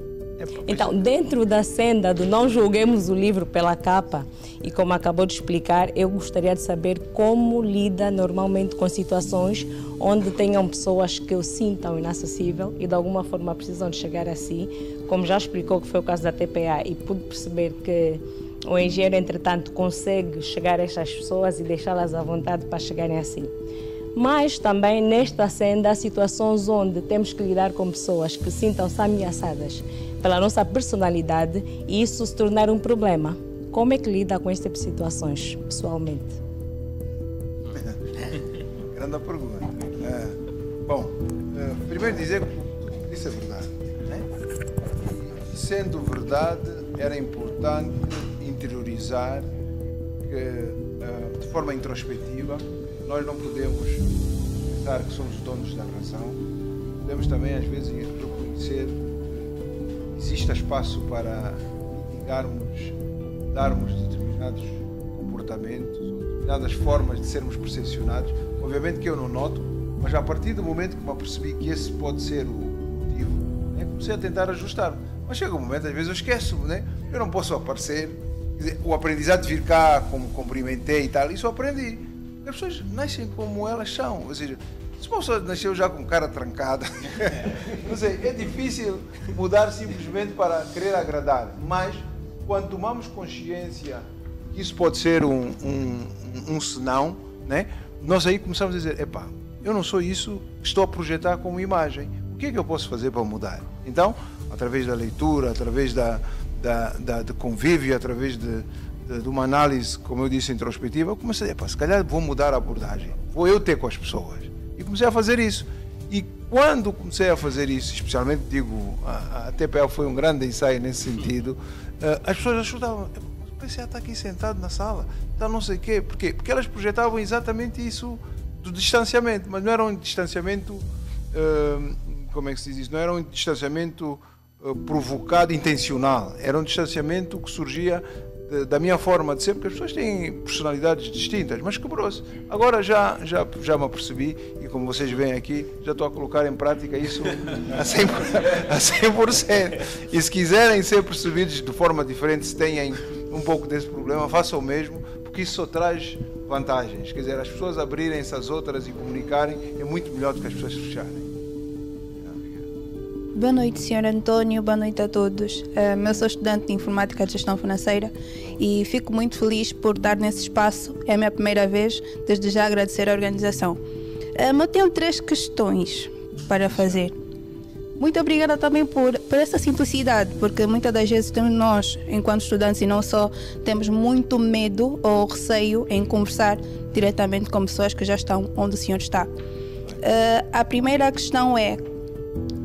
Então, dentro da senda do não julguemos o livro pela capa, e como acabou de explicar, eu gostaria de saber como lida normalmente com situações onde tenham pessoas que o sintam inacessível e de alguma forma precisam de chegar a si, como já explicou que foi o caso da TPA, e pude perceber que o engenheiro, entretanto, consegue chegar a estas pessoas e deixá-las à vontade para chegarem assim. Mas também nesta senda há situações onde temos que lidar com pessoas que sintam-se ameaçadas pela nossa personalidade e isso se tornar um problema. Como é que lida com este tipo de situações, pessoalmente? Grande pergunta. Bom, primeiro dizer que tudo isso é verdade. Né? Sendo verdade, era importante interiorizar que, de forma introspectiva, nós não podemos pensar que somos donos da razão. Podemos também, às vezes, reconhecer que existe espaço para darmos determinados comportamentos, ou determinadas formas de sermos percepcionados. Obviamente que eu não noto, mas a partir do momento que me apercebi que esse pode ser o motivo, né, comecei a tentar ajustar-me. Mas chega um momento, às vezes eu esqueço, né? Eu não posso aparecer. Quer dizer, o aprendizado de vir cá, como cumprimentei e tal, isso eu aprendi. As pessoas nascem como elas são, ou seja, se uma pessoa nasceu já com cara trancada, não sei, é difícil mudar simplesmente para querer agradar, mas quando tomamos consciência que isso pode ser um senão, né, nós aí começamos a dizer, epá, eu não sou isso que estou a projetar como imagem, o que é que eu posso fazer para mudar? Então, através da leitura, através de convívio, através de uma análise, como eu disse, introspectiva, eu comecei a dizer, se calhar vou mudar a abordagem, vou eu ter com as pessoas. E comecei a fazer isso. E quando comecei a fazer isso, especialmente, digo, a TPL foi um grande ensaio nesse sentido, as pessoas ajudavam, o PCA está aqui sentado na sala, está não sei o quê. Por quê? Porque elas projetavam exatamente isso do distanciamento, mas não era um distanciamento, como é que se diz isso? Não era um distanciamento provocado, intencional. Era um distanciamento que surgia da minha forma de ser, porque as pessoas têm personalidades distintas, mas quebrou-se. Agora já me apercebi, e como vocês veem aqui, já estou a colocar em prática isso a 100%. E se quiserem ser percebidos de forma diferente, se têm um pouco desse problema, façam o mesmo, porque isso só traz vantagens. Quer dizer, as pessoas abrirem-se às outras e comunicarem é muito melhor do que as pessoas fecharem. Boa noite, Sr. António, boa noite a todos. Eu sou estudante de Informática de Gestão Financeira e fico muito feliz por estar nesse espaço. É a minha primeira vez, desde já agradecer a organização. Eu tenho 3 questões para fazer. Muito obrigada também por essa simplicidade, porque muitas das vezes nós, enquanto estudantes e não só, temos muito medo ou receio em conversar diretamente com pessoas que já estão onde o senhor está. A primeira questão é: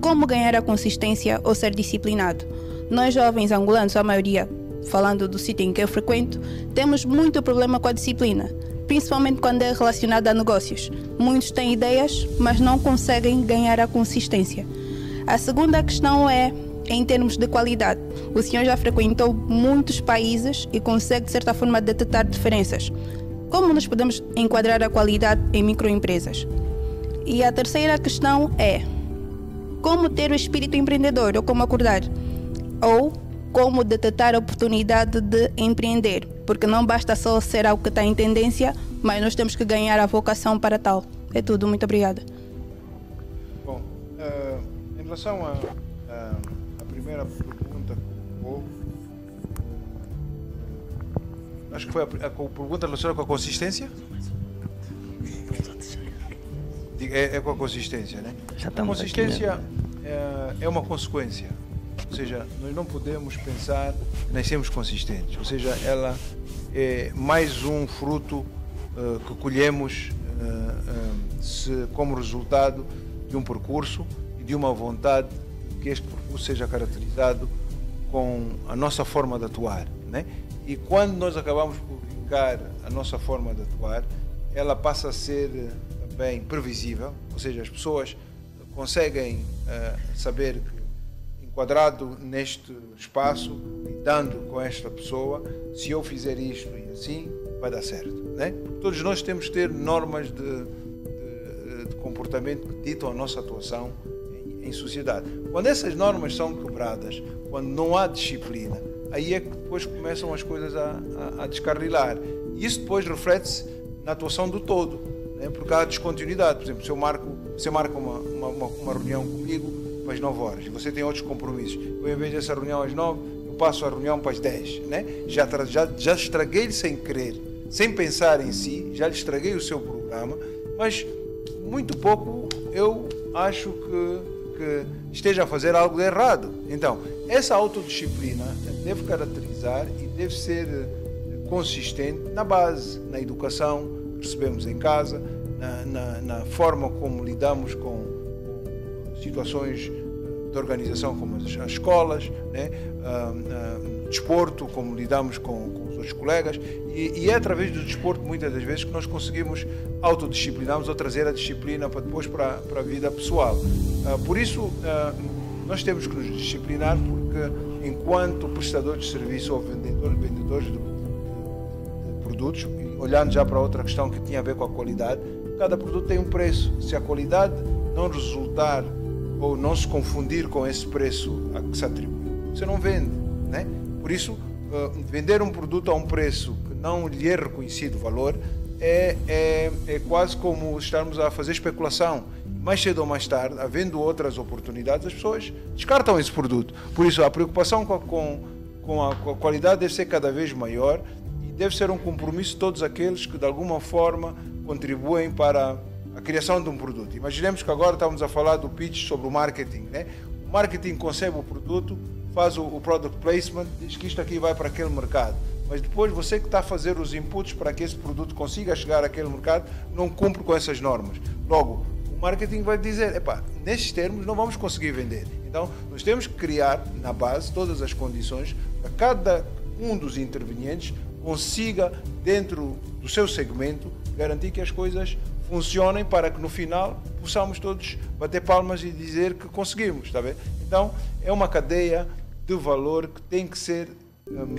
como ganhar a consistência ou ser disciplinado? Nós jovens angolanos, a maioria, falando do sítio em que eu frequento, temos muito problema com a disciplina, principalmente quando é relacionada a negócios. Muitos têm ideias, mas não conseguem ganhar a consistência. A segunda questão é em termos de qualidade. O senhor já frequentou muitos países e consegue, de certa forma, detectar diferenças. Como nós podemos enquadrar a qualidade em microempresas? E a terceira questão é: como ter o espírito empreendedor, ou como acordar? Ou como detectar a oportunidade de empreender? Porque não basta só ser algo que está em tendência, mas nós temos que ganhar a vocação para tal. É tudo, muito obrigada. Bom, em relação à primeira pergunta que colocou, acho que foi a pergunta relacionada com a consistência? É com a consistência, né? A consistência é uma consequência, ou seja, nós não podemos pensar que nascemos consistentes, ou seja, ela é mais um fruto que colhemos como resultado de um percurso e de uma vontade que este percurso seja caracterizado com a nossa forma de atuar, né? E quando nós acabamos por vincar a nossa forma de atuar, ela passa a ser bem previsível, ou seja, as pessoas conseguem saber que, enquadrado neste espaço, lidando com esta pessoa, se eu fizer isto e assim, vai dar certo, né? Todos nós temos que ter normas de comportamento que ditam a nossa atuação em sociedade. Quando essas normas são quebradas, quando não há disciplina, aí é que depois começam as coisas a descarrilar. E isso depois reflete-se na atuação do todo, né? Porque há descontinuidade. Por exemplo, se você marca uma reunião comigo para as 9 horas e você tem outros compromissos, eu, em vez dessa reunião às 9, eu passo a reunião para as 10, né? Já estraguei-lhe sem querer, sem pensar em si, já lhe estraguei o seu programa, mas muito pouco eu acho que esteja a fazer algo de errado. Então, essa autodisciplina deve caracterizar e deve ser consistente na base, na educação que recebemos em casa, na forma como lidamos com situações de organização como as escolas, né? Desporto, como lidamos com os outros colegas, e é através do desporto muitas das vezes que nós conseguimos autodisciplinarmos ou trazer a disciplina para depois para a vida pessoal. Por isso, nós temos que nos disciplinar, porque enquanto prestadores de serviço ou vendedores de produtos, olhando já para outra questão que tinha a ver com a qualidade, cada produto tem um preço. Se a qualidade não resultar ou não se confundir com esse preço a que se atribui, você não vende, né? Por isso, vender um produto a um preço que não lhe é reconhecido valor é quase como estarmos a fazer especulação. Mais cedo ou mais tarde, havendo outras oportunidades, as pessoas descartam esse produto. Por isso, a preocupação com a qualidade deve ser cada vez maior e deve ser um compromisso de todos aqueles que, de alguma forma, contribuem para a criação de um produto. Imaginemos que agora estamos a falar do pitch sobre o marketing, né? O marketing concebe o produto, faz o product placement, diz que isto aqui vai para aquele mercado. Mas depois você que está a fazer os inputs para que esse produto consiga chegar àquele mercado não cumpre com essas normas. Logo, o marketing vai dizer, epá, nestes termos não vamos conseguir vender. Então, nós temos que criar na base todas as condições para cada um dos intervenientes consiga, dentro do seu segmento, garantir que as coisas funcionem para que no final possamos todos bater palmas e dizer que conseguimos, está bem? Então, é uma cadeia de valor que tem que ser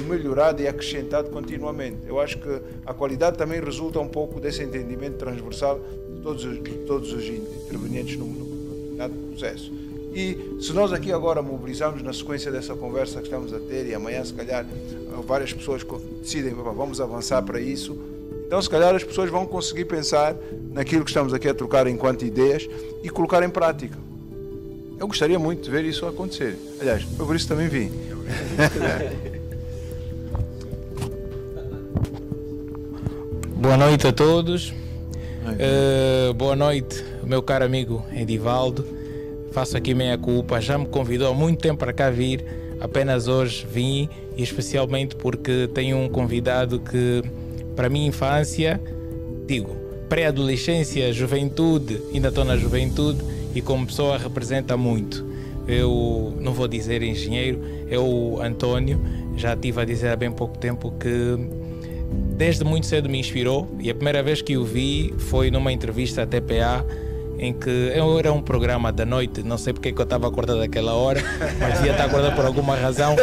melhorada e acrescentada continuamente. Eu acho que a qualidade também resulta um pouco desse entendimento transversal de todos os intervenientes no determinado processo. E se nós aqui agora mobilizarmos na sequência dessa conversa que estamos a ter, e amanhã se calhar várias pessoas decidem, vamos avançar para isso, então se calhar as pessoas vão conseguir pensar naquilo que estamos aqui a trocar enquanto ideias e colocar em prática. Eu gostaria muito de ver isso acontecer. Aliás, foi por isso que também vim. Boa noite a todos. Boa noite, meu caro amigo Edivaldo. Faço aqui meia culpa. Já me convidou há muito tempo para cá vir. Apenas hoje vim, e especialmente porque tenho um convidado que, para a minha infância, digo, pré-adolescência, juventude, ainda estou na juventude, e como pessoa representa muito. Eu não vou dizer engenheiro, é o António. Já estive a dizer há bem pouco tempo que desde muito cedo me inspirou, e a primeira vez que o vi foi numa entrevista à TPA, em que era um programa da noite, não sei porque é que eu estava acordado àquela hora, mas devia estar acordado por alguma razão,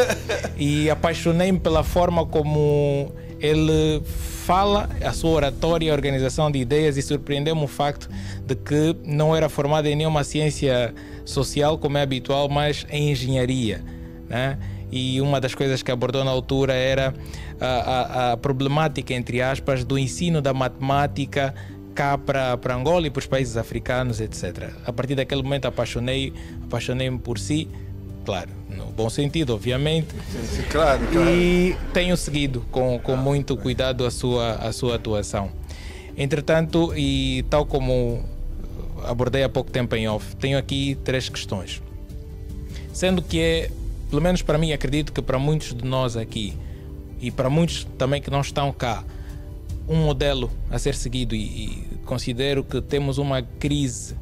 e apaixonei-me pela forma como ele fala, a sua oratória, a organização de ideias, e surpreendeu-me o facto de que não era formado em nenhuma ciência social, como é habitual, mas em engenharia, né? E uma das coisas que abordou na altura era a problemática, entre aspas, do ensino da matemática cá para Angola e para os países africanos, etc. A partir daquele momento apaixonei-me por si, claro, no bom sentido, obviamente. Claro. E tenho seguido com muito cuidado a sua atuação. Entretanto, e tal como abordei há pouco tempo em off, tenho aqui 3 questões. Sendo que pelo menos para mim, acredito que para muitos de nós aqui, e para muitos também que não estão cá, um modelo a ser seguido, e considero que temos uma crise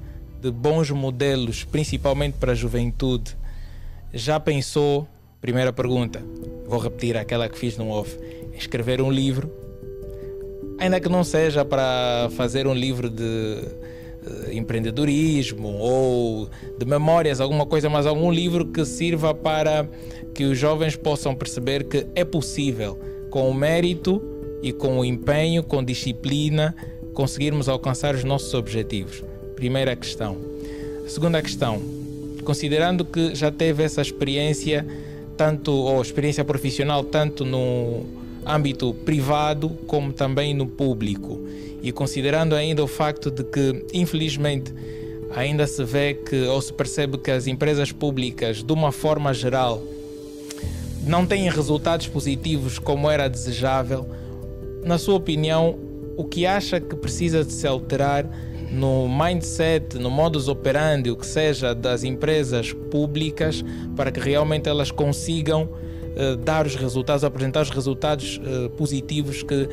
de bons modelos, principalmente para a juventude. Já pensou, primeira pergunta, vou repetir aquela que fiz no off, escrever um livro, ainda que não seja para fazer um livro de empreendedorismo ou de memórias, alguma coisa, mas algum livro que sirva para que os jovens possam perceber que é possível, com o mérito e com o empenho, com disciplina, conseguirmos alcançar os nossos objetivos. Primeira questão. A segunda questão, considerando que já teve essa experiência, ou experiência profissional, tanto no âmbito privado como também no público, e considerando ainda o facto de que, infelizmente, ainda se vê que, ou se percebe que as empresas públicas, de uma forma geral, não têm resultados positivos como era desejável, na sua opinião, o que acha que precisa de se alterar no mindset, no modus operandi, o que seja, das empresas públicas, para que realmente elas consigam dar os resultados, apresentar os resultados positivos que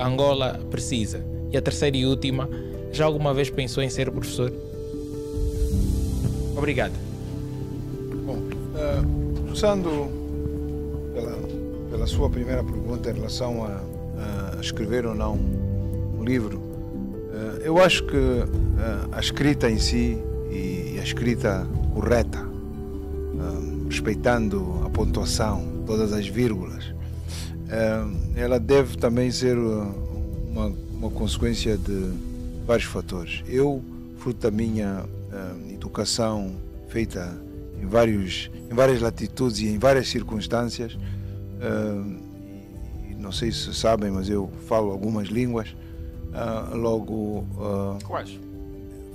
Angola precisa? E a terceira e última, já alguma vez pensou em ser professor? Obrigado. Bom, começando pela sua primeira pergunta em relação a escrever ou não um livro, eu acho que a escrita em si, e a escrita correta, respeitando a pontuação, todas as vírgulas, ela deve também ser uma consequência de vários fatores. Eu, fruto da minha educação feita em várias latitudes e em várias circunstâncias, e não sei se sabem, mas eu falo algumas línguas, Quais?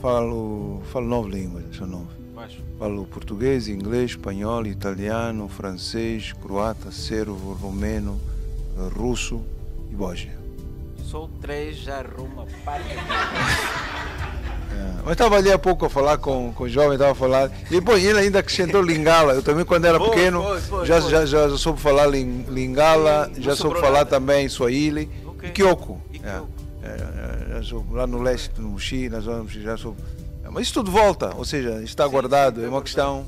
Falo 9 línguas, são 9. Falo português, inglês, espanhol, italiano, francês, croata, sérvio, romeno, russo e bósnia. Só 3 já arruma parte. Mas estava ali há pouco a falar com o jovem, estava a falar, e depois ele ainda acrescentou Lingala. Eu também, quando era pequeno, já soube falar Lingala, já soube falar também Swahili e Kyoko. Lá no leste, no Mochi, na zona do Mochi, já soube. Mas isso tudo volta, ou seja, está guardado, é uma questão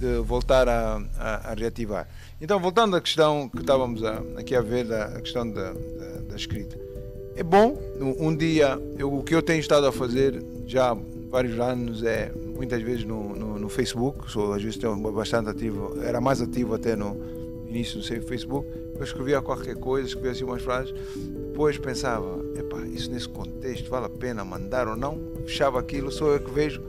de voltar a reativar. Então, voltando à questão que estávamos aqui a ver, a questão da escrita. é bom. Um dia, o que eu tenho estado a fazer já há vários anos é, muitas vezes no Facebook, às vezes estou bastante ativo, era mais ativo até no início do Facebook, eu escrevia qualquer coisa, escrevia assim umas frases, depois pensava, epá, isso nesse contexto vale a pena mandar ou não? Fechava aquilo, sou eu que vejo,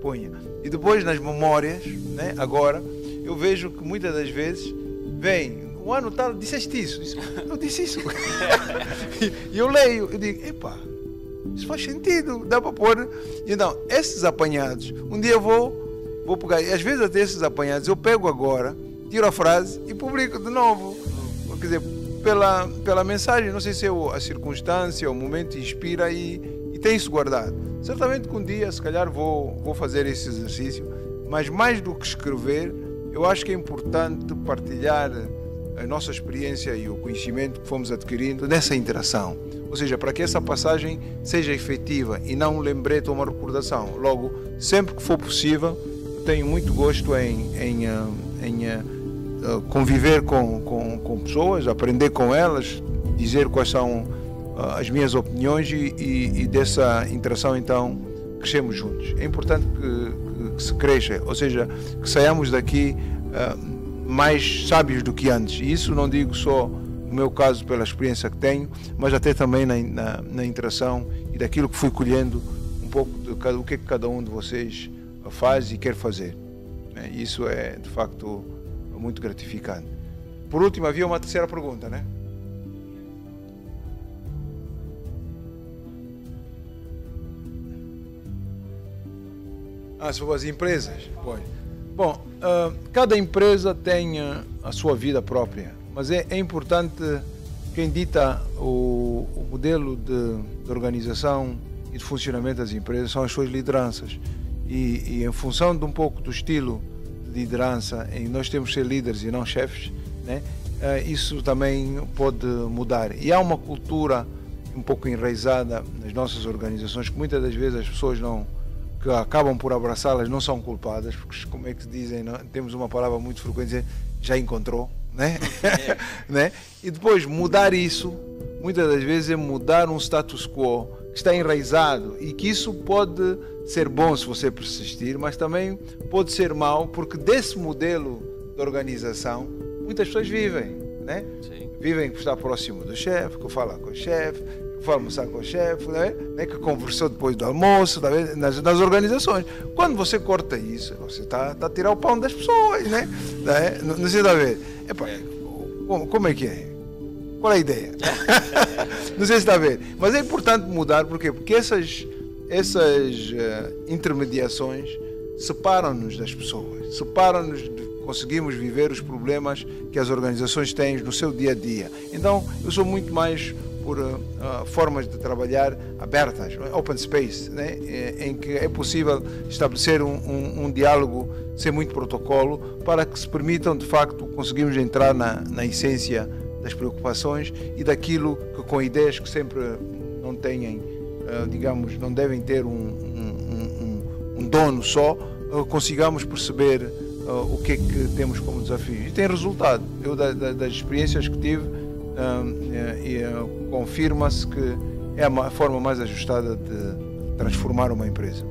ponha. E depois nas memórias, né, agora, eu vejo que muitas das vezes vem, o ano tal, disseste isso, eu disse isso. E eu leio, eu digo, epá, isso faz sentido, dá para pôr. Então, esses apanhados, um dia eu vou pegar, e às vezes até esses apanhados eu pego agora, tiro a frase e publico de novo. Quer dizer, pela mensagem, não sei se é a circunstância, o momento inspira e tem isso guardado. Certamente que um dia, se calhar, vou fazer esse exercício, mas mais do que escrever, eu acho que é importante partilhar a nossa experiência e o conhecimento que fomos adquirindo nessa interação. Ou seja, para que essa passagem seja efetiva e não um lembrete ou uma recordação. Logo, sempre que for possível, eu tenho muito gosto em conviver com pessoas, aprender com elas, dizer quais são as minhas opiniões e dessa interação, então, crescemos juntos. É importante que se cresça, ou seja, que saiamos daqui mais sábios do que antes. E isso não digo só, no meu caso, pela experiência que tenho, mas até também na interação e daquilo que fui colhendo um pouco do que cada um de vocês faz e quer fazer. Isso é, de facto, muito gratificante. Por último, havia uma terceira pergunta, né? Sobre as empresas. Bom, cada empresa tem a sua vida própria, mas é importante, quem dita o modelo de organização e de funcionamento das empresas são as suas lideranças. E em função de um pouco do estilo de liderança, em nós temos que ser líderes e não chefes, né? Isso também pode mudar. E há uma cultura um pouco enraizada nas nossas organizações que muitas das vezes as pessoas que acabam por abraçá-las não são culpadas, porque, como é que dizem, não? Temos uma palavra muito frequente, dizer, já encontrou, né? Né? E depois mudar isso, muitas das vezes é mudar um status quo que está enraizado e que isso pode ser bom se você persistir, mas também pode ser mau, porque desse modelo de organização muitas pessoas vivem, né? Sim. Vivem que está próximo do chefe, que fala com o chefe, que foi almoçar com o chefe, né? Que conversou depois do almoço, nas organizações. Quando você corta isso, você está a tirar o pão das pessoas, né? Não sei da vez. Como é que é? Qual é a ideia? Não sei se está a ver. Mas é importante mudar, porque essas intermediações separam-nos das pessoas, separam-nos de conseguimos viver os problemas que as organizações têm no seu dia a dia. Então, eu sou muito mais por formas de trabalhar abertas, open space, né? Em que é possível estabelecer um diálogo sem muito protocolo para que se permitam, de facto, conseguirmos entrar na essência das preocupações e daquilo que, com ideias que sempre não têm, digamos, não devem ter um dono só, consigamos perceber o que é que temos como desafio. E tem resultado. Eu, das experiências que tive, confirma-se que é a forma mais ajustada de transformar uma empresa.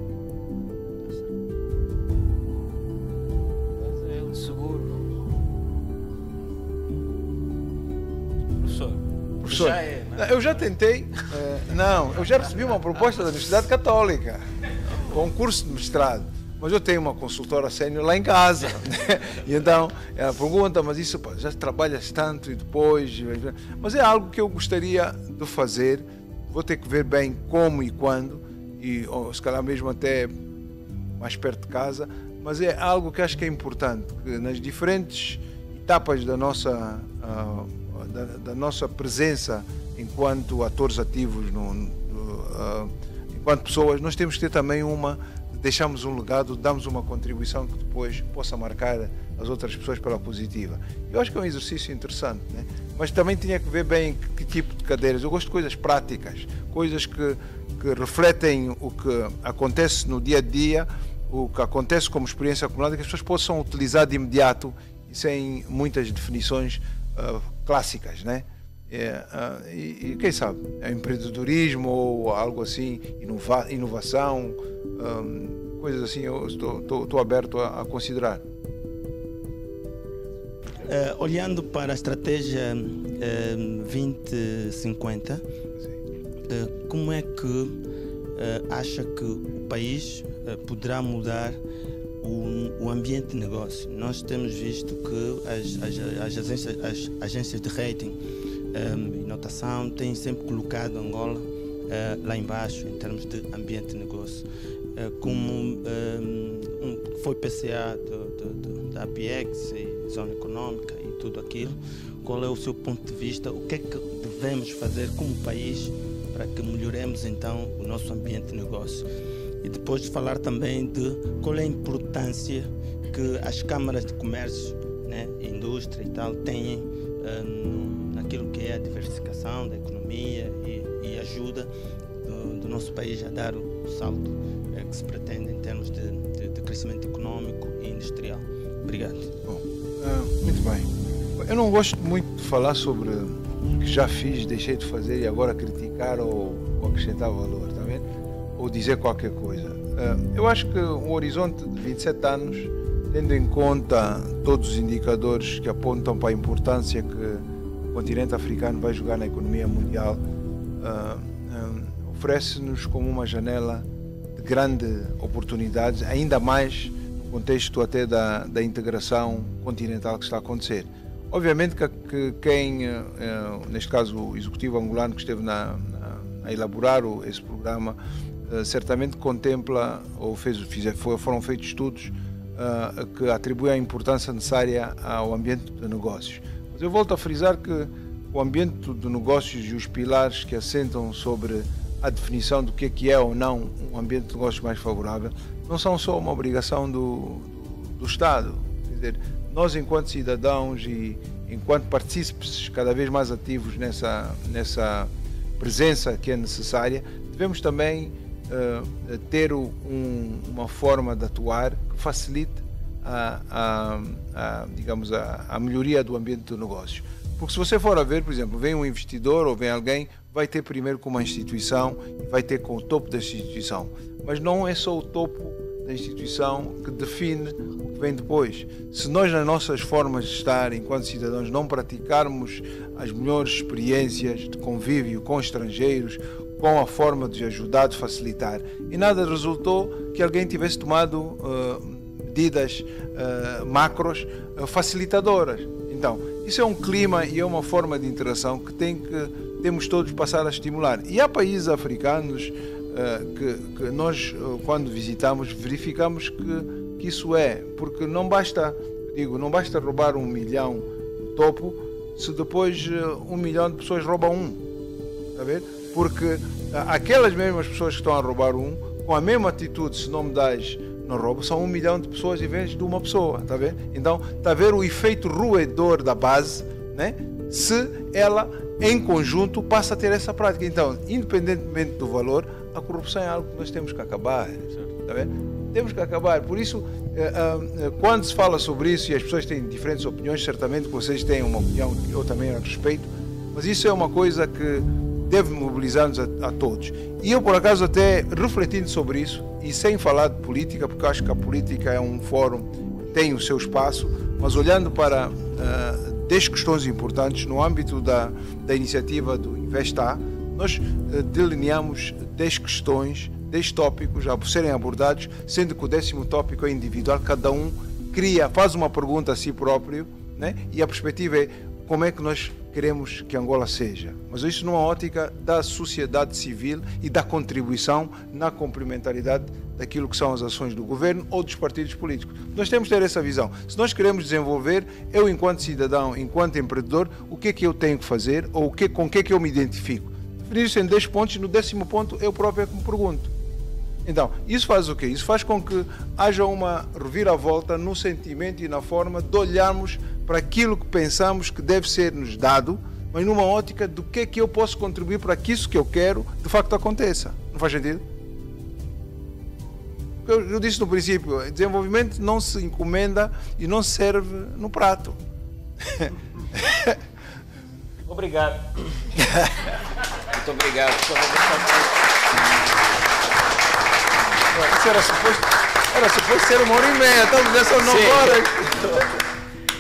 Professor, eu já tentei, eu já recebi uma proposta da Universidade Católica, com um curso de mestrado, mas eu tenho uma consultora sênior lá em casa, né? E então ela pergunta, mas isso, pá, já trabalhas tanto e depois... Mas é algo que eu gostaria de fazer, vou ter que ver bem como e quando, e ou, se calhar mesmo até mais perto de casa, mas é algo que acho que é importante, que nas diferentes etapas da nossa presença enquanto atores ativos, enquanto pessoas, nós temos que ter também deixamos um legado, damos uma contribuição que depois possa marcar as outras pessoas pela positiva. Eu acho que é um exercício interessante, né? Mas também tinha que ver bem que tipo de cadeiras. Eu gosto de coisas práticas, coisas que refletem o que acontece no dia a dia, o que acontece como experiência acumulada, que as pessoas possam utilizar de imediato e sem muitas definições clássicas, né? E quem sabe, é empreendedorismo ou algo assim, inovação, coisas assim, eu estou aberto a considerar. Olhando para a estratégia 2050, como é que acha que o país poderá mudar o ambiente de negócio? Nós temos visto que as agências de rating e notação têm sempre colocado Angola lá embaixo em termos de ambiente de negócio. Como foi PCA da APEX e Zona Econômica e tudo aquilo, qual é o seu ponto de vista? O que é que devemos fazer como país para que melhoremos então o nosso ambiente de negócio? E depois de falar também de qual é a importância que as câmaras de comércio, né, indústria e tal, têm naquilo que é a diversificação da economia e ajuda do nosso país a dar o salto que se pretende em termos de crescimento econômico e industrial. Obrigado. Bom, muito bem. Eu não gosto muito de falar sobre o que já fiz, deixei de fazer e agora criticar ou acrescentar valor, está vendo? Ou dizer qualquer coisa. Eu acho que um horizonte de 27 anos, tendo em conta todos os indicadores que apontam para a importância que o continente africano vai jogar na economia mundial, oferece-nos como uma janela de grande oportunidades, ainda mais no contexto até da integração continental que está a acontecer. Obviamente que quem, neste caso o executivo angolano que esteve a elaborar esse programa, certamente contempla ou foram feitos estudos que atribuem a importância necessária ao ambiente de negócios. Mas eu volto a frisar que o ambiente de negócios e os pilares que assentam sobre a definição do que é ou não um ambiente de negócios mais favorável não são só uma obrigação do Estado. Quer dizer, nós enquanto cidadãos e enquanto partícipes cada vez mais ativos nessa presença que é necessária, devemos também ter uma forma de atuar que facilite digamos, a melhoria do ambiente do negócio. Porque se você for a ver, por exemplo, vem um investidor ou vem alguém, vai ter primeiro com uma instituição e vai ter com o topo da instituição. Mas não é só o topo da instituição que define o que vem depois. Se nós, nas nossas formas de estar enquanto cidadãos, não praticarmos as melhores experiências de convívio com estrangeiros, com a forma de ajudar, de facilitar, e nada resultou que alguém tivesse tomado medidas macros facilitadoras. Então, isso é um clima e é uma forma de interação que temos todos passar a estimular. E há países africanos que nós, quando visitamos, verificamos que isso é, porque não basta roubar 1 milhão no topo, se depois 1 milhão de pessoas roubam está a ver? Porque aquelas mesmas pessoas que estão a roubar com a mesma atitude, se não me dás, não roubo, são 1 milhão de pessoas em vez de uma pessoa, está a ver? Então, está a ver o efeito roedor da base, né? Se ela, em conjunto, passa a ter essa prática. Então, independentemente do valor, a corrupção é algo que nós temos que acabar, está a ver? Temos que acabar. Por isso, quando se fala sobre isso, e as pessoas têm diferentes opiniões, certamente vocês têm uma opinião que eu também a respeito, mas isso é uma coisa que deve mobilizar-nos a todos. E eu, por acaso, até refletindo sobre isso, e sem falar de política, porque acho que a política é um fórum que tem o seu espaço, mas olhando para 10 questões importantes no âmbito da iniciativa do Investa, nós delineamos 10 questões, 10 tópicos a serem abordados, sendo que o 10º tópico é individual, cada um faz uma pergunta a si próprio, né? E a perspectiva é como é que nós queremos que Angola seja. Mas isso numa ótica da sociedade civil e da contribuição na complementaridade daquilo que são as ações do governo ou dos partidos políticos. Nós temos que ter essa visão. Se nós queremos desenvolver, eu enquanto cidadão, enquanto empreendedor, o que é que eu tenho que fazer ou com o que é que eu me identifico? Definir isso em 10 pontos e no 10º ponto eu próprio é que me pergunto. Então, isso faz o quê? Isso faz com que haja uma reviravolta no sentimento e na forma de olharmos para aquilo que pensamos que deve ser-nos dado, mas numa ótica do que é que eu posso contribuir para que isso que eu quero, de facto, aconteça. Não faz sentido? Eu disse no princípio, desenvolvimento não se encomenda e não se serve no prato. Obrigado. Muito obrigado. Isso era suposto ser 1h30, estamos nessa 9 horas.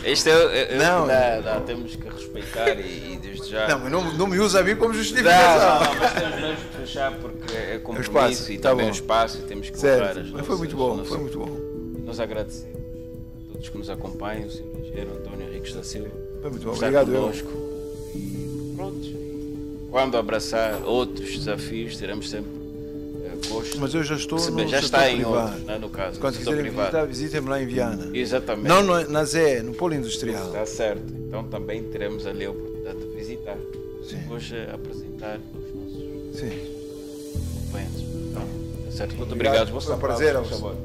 Este não, temos que respeitar e desde já. Não, mas não me usa a mim como justificação. Não, mas temos mesmo que fechar porque é compromisso e também o espaço e temos que honrar as nossas. Mas foi muito bom, foi muito bom. Nós agradecemos a todos que nos acompanham, o Sr. Engenheiro António Henriques da Silva. Foi muito bom, obrigado. Conosco. E pronto. Quando abraçar outros desafios, teremos sempre gosto. Mas eu já estou no já está em outros, no caso. Quando quiserem visitar, visitem-me lá em Viana. Exatamente. Não na Zé, no Polo Industrial. Está certo. Então também teremos ali a oportunidade de visitar. Sim. Hoje apresentar os nossos companheiros. Então, está certo. Muito obrigado. Foi um prazer. Obrigado.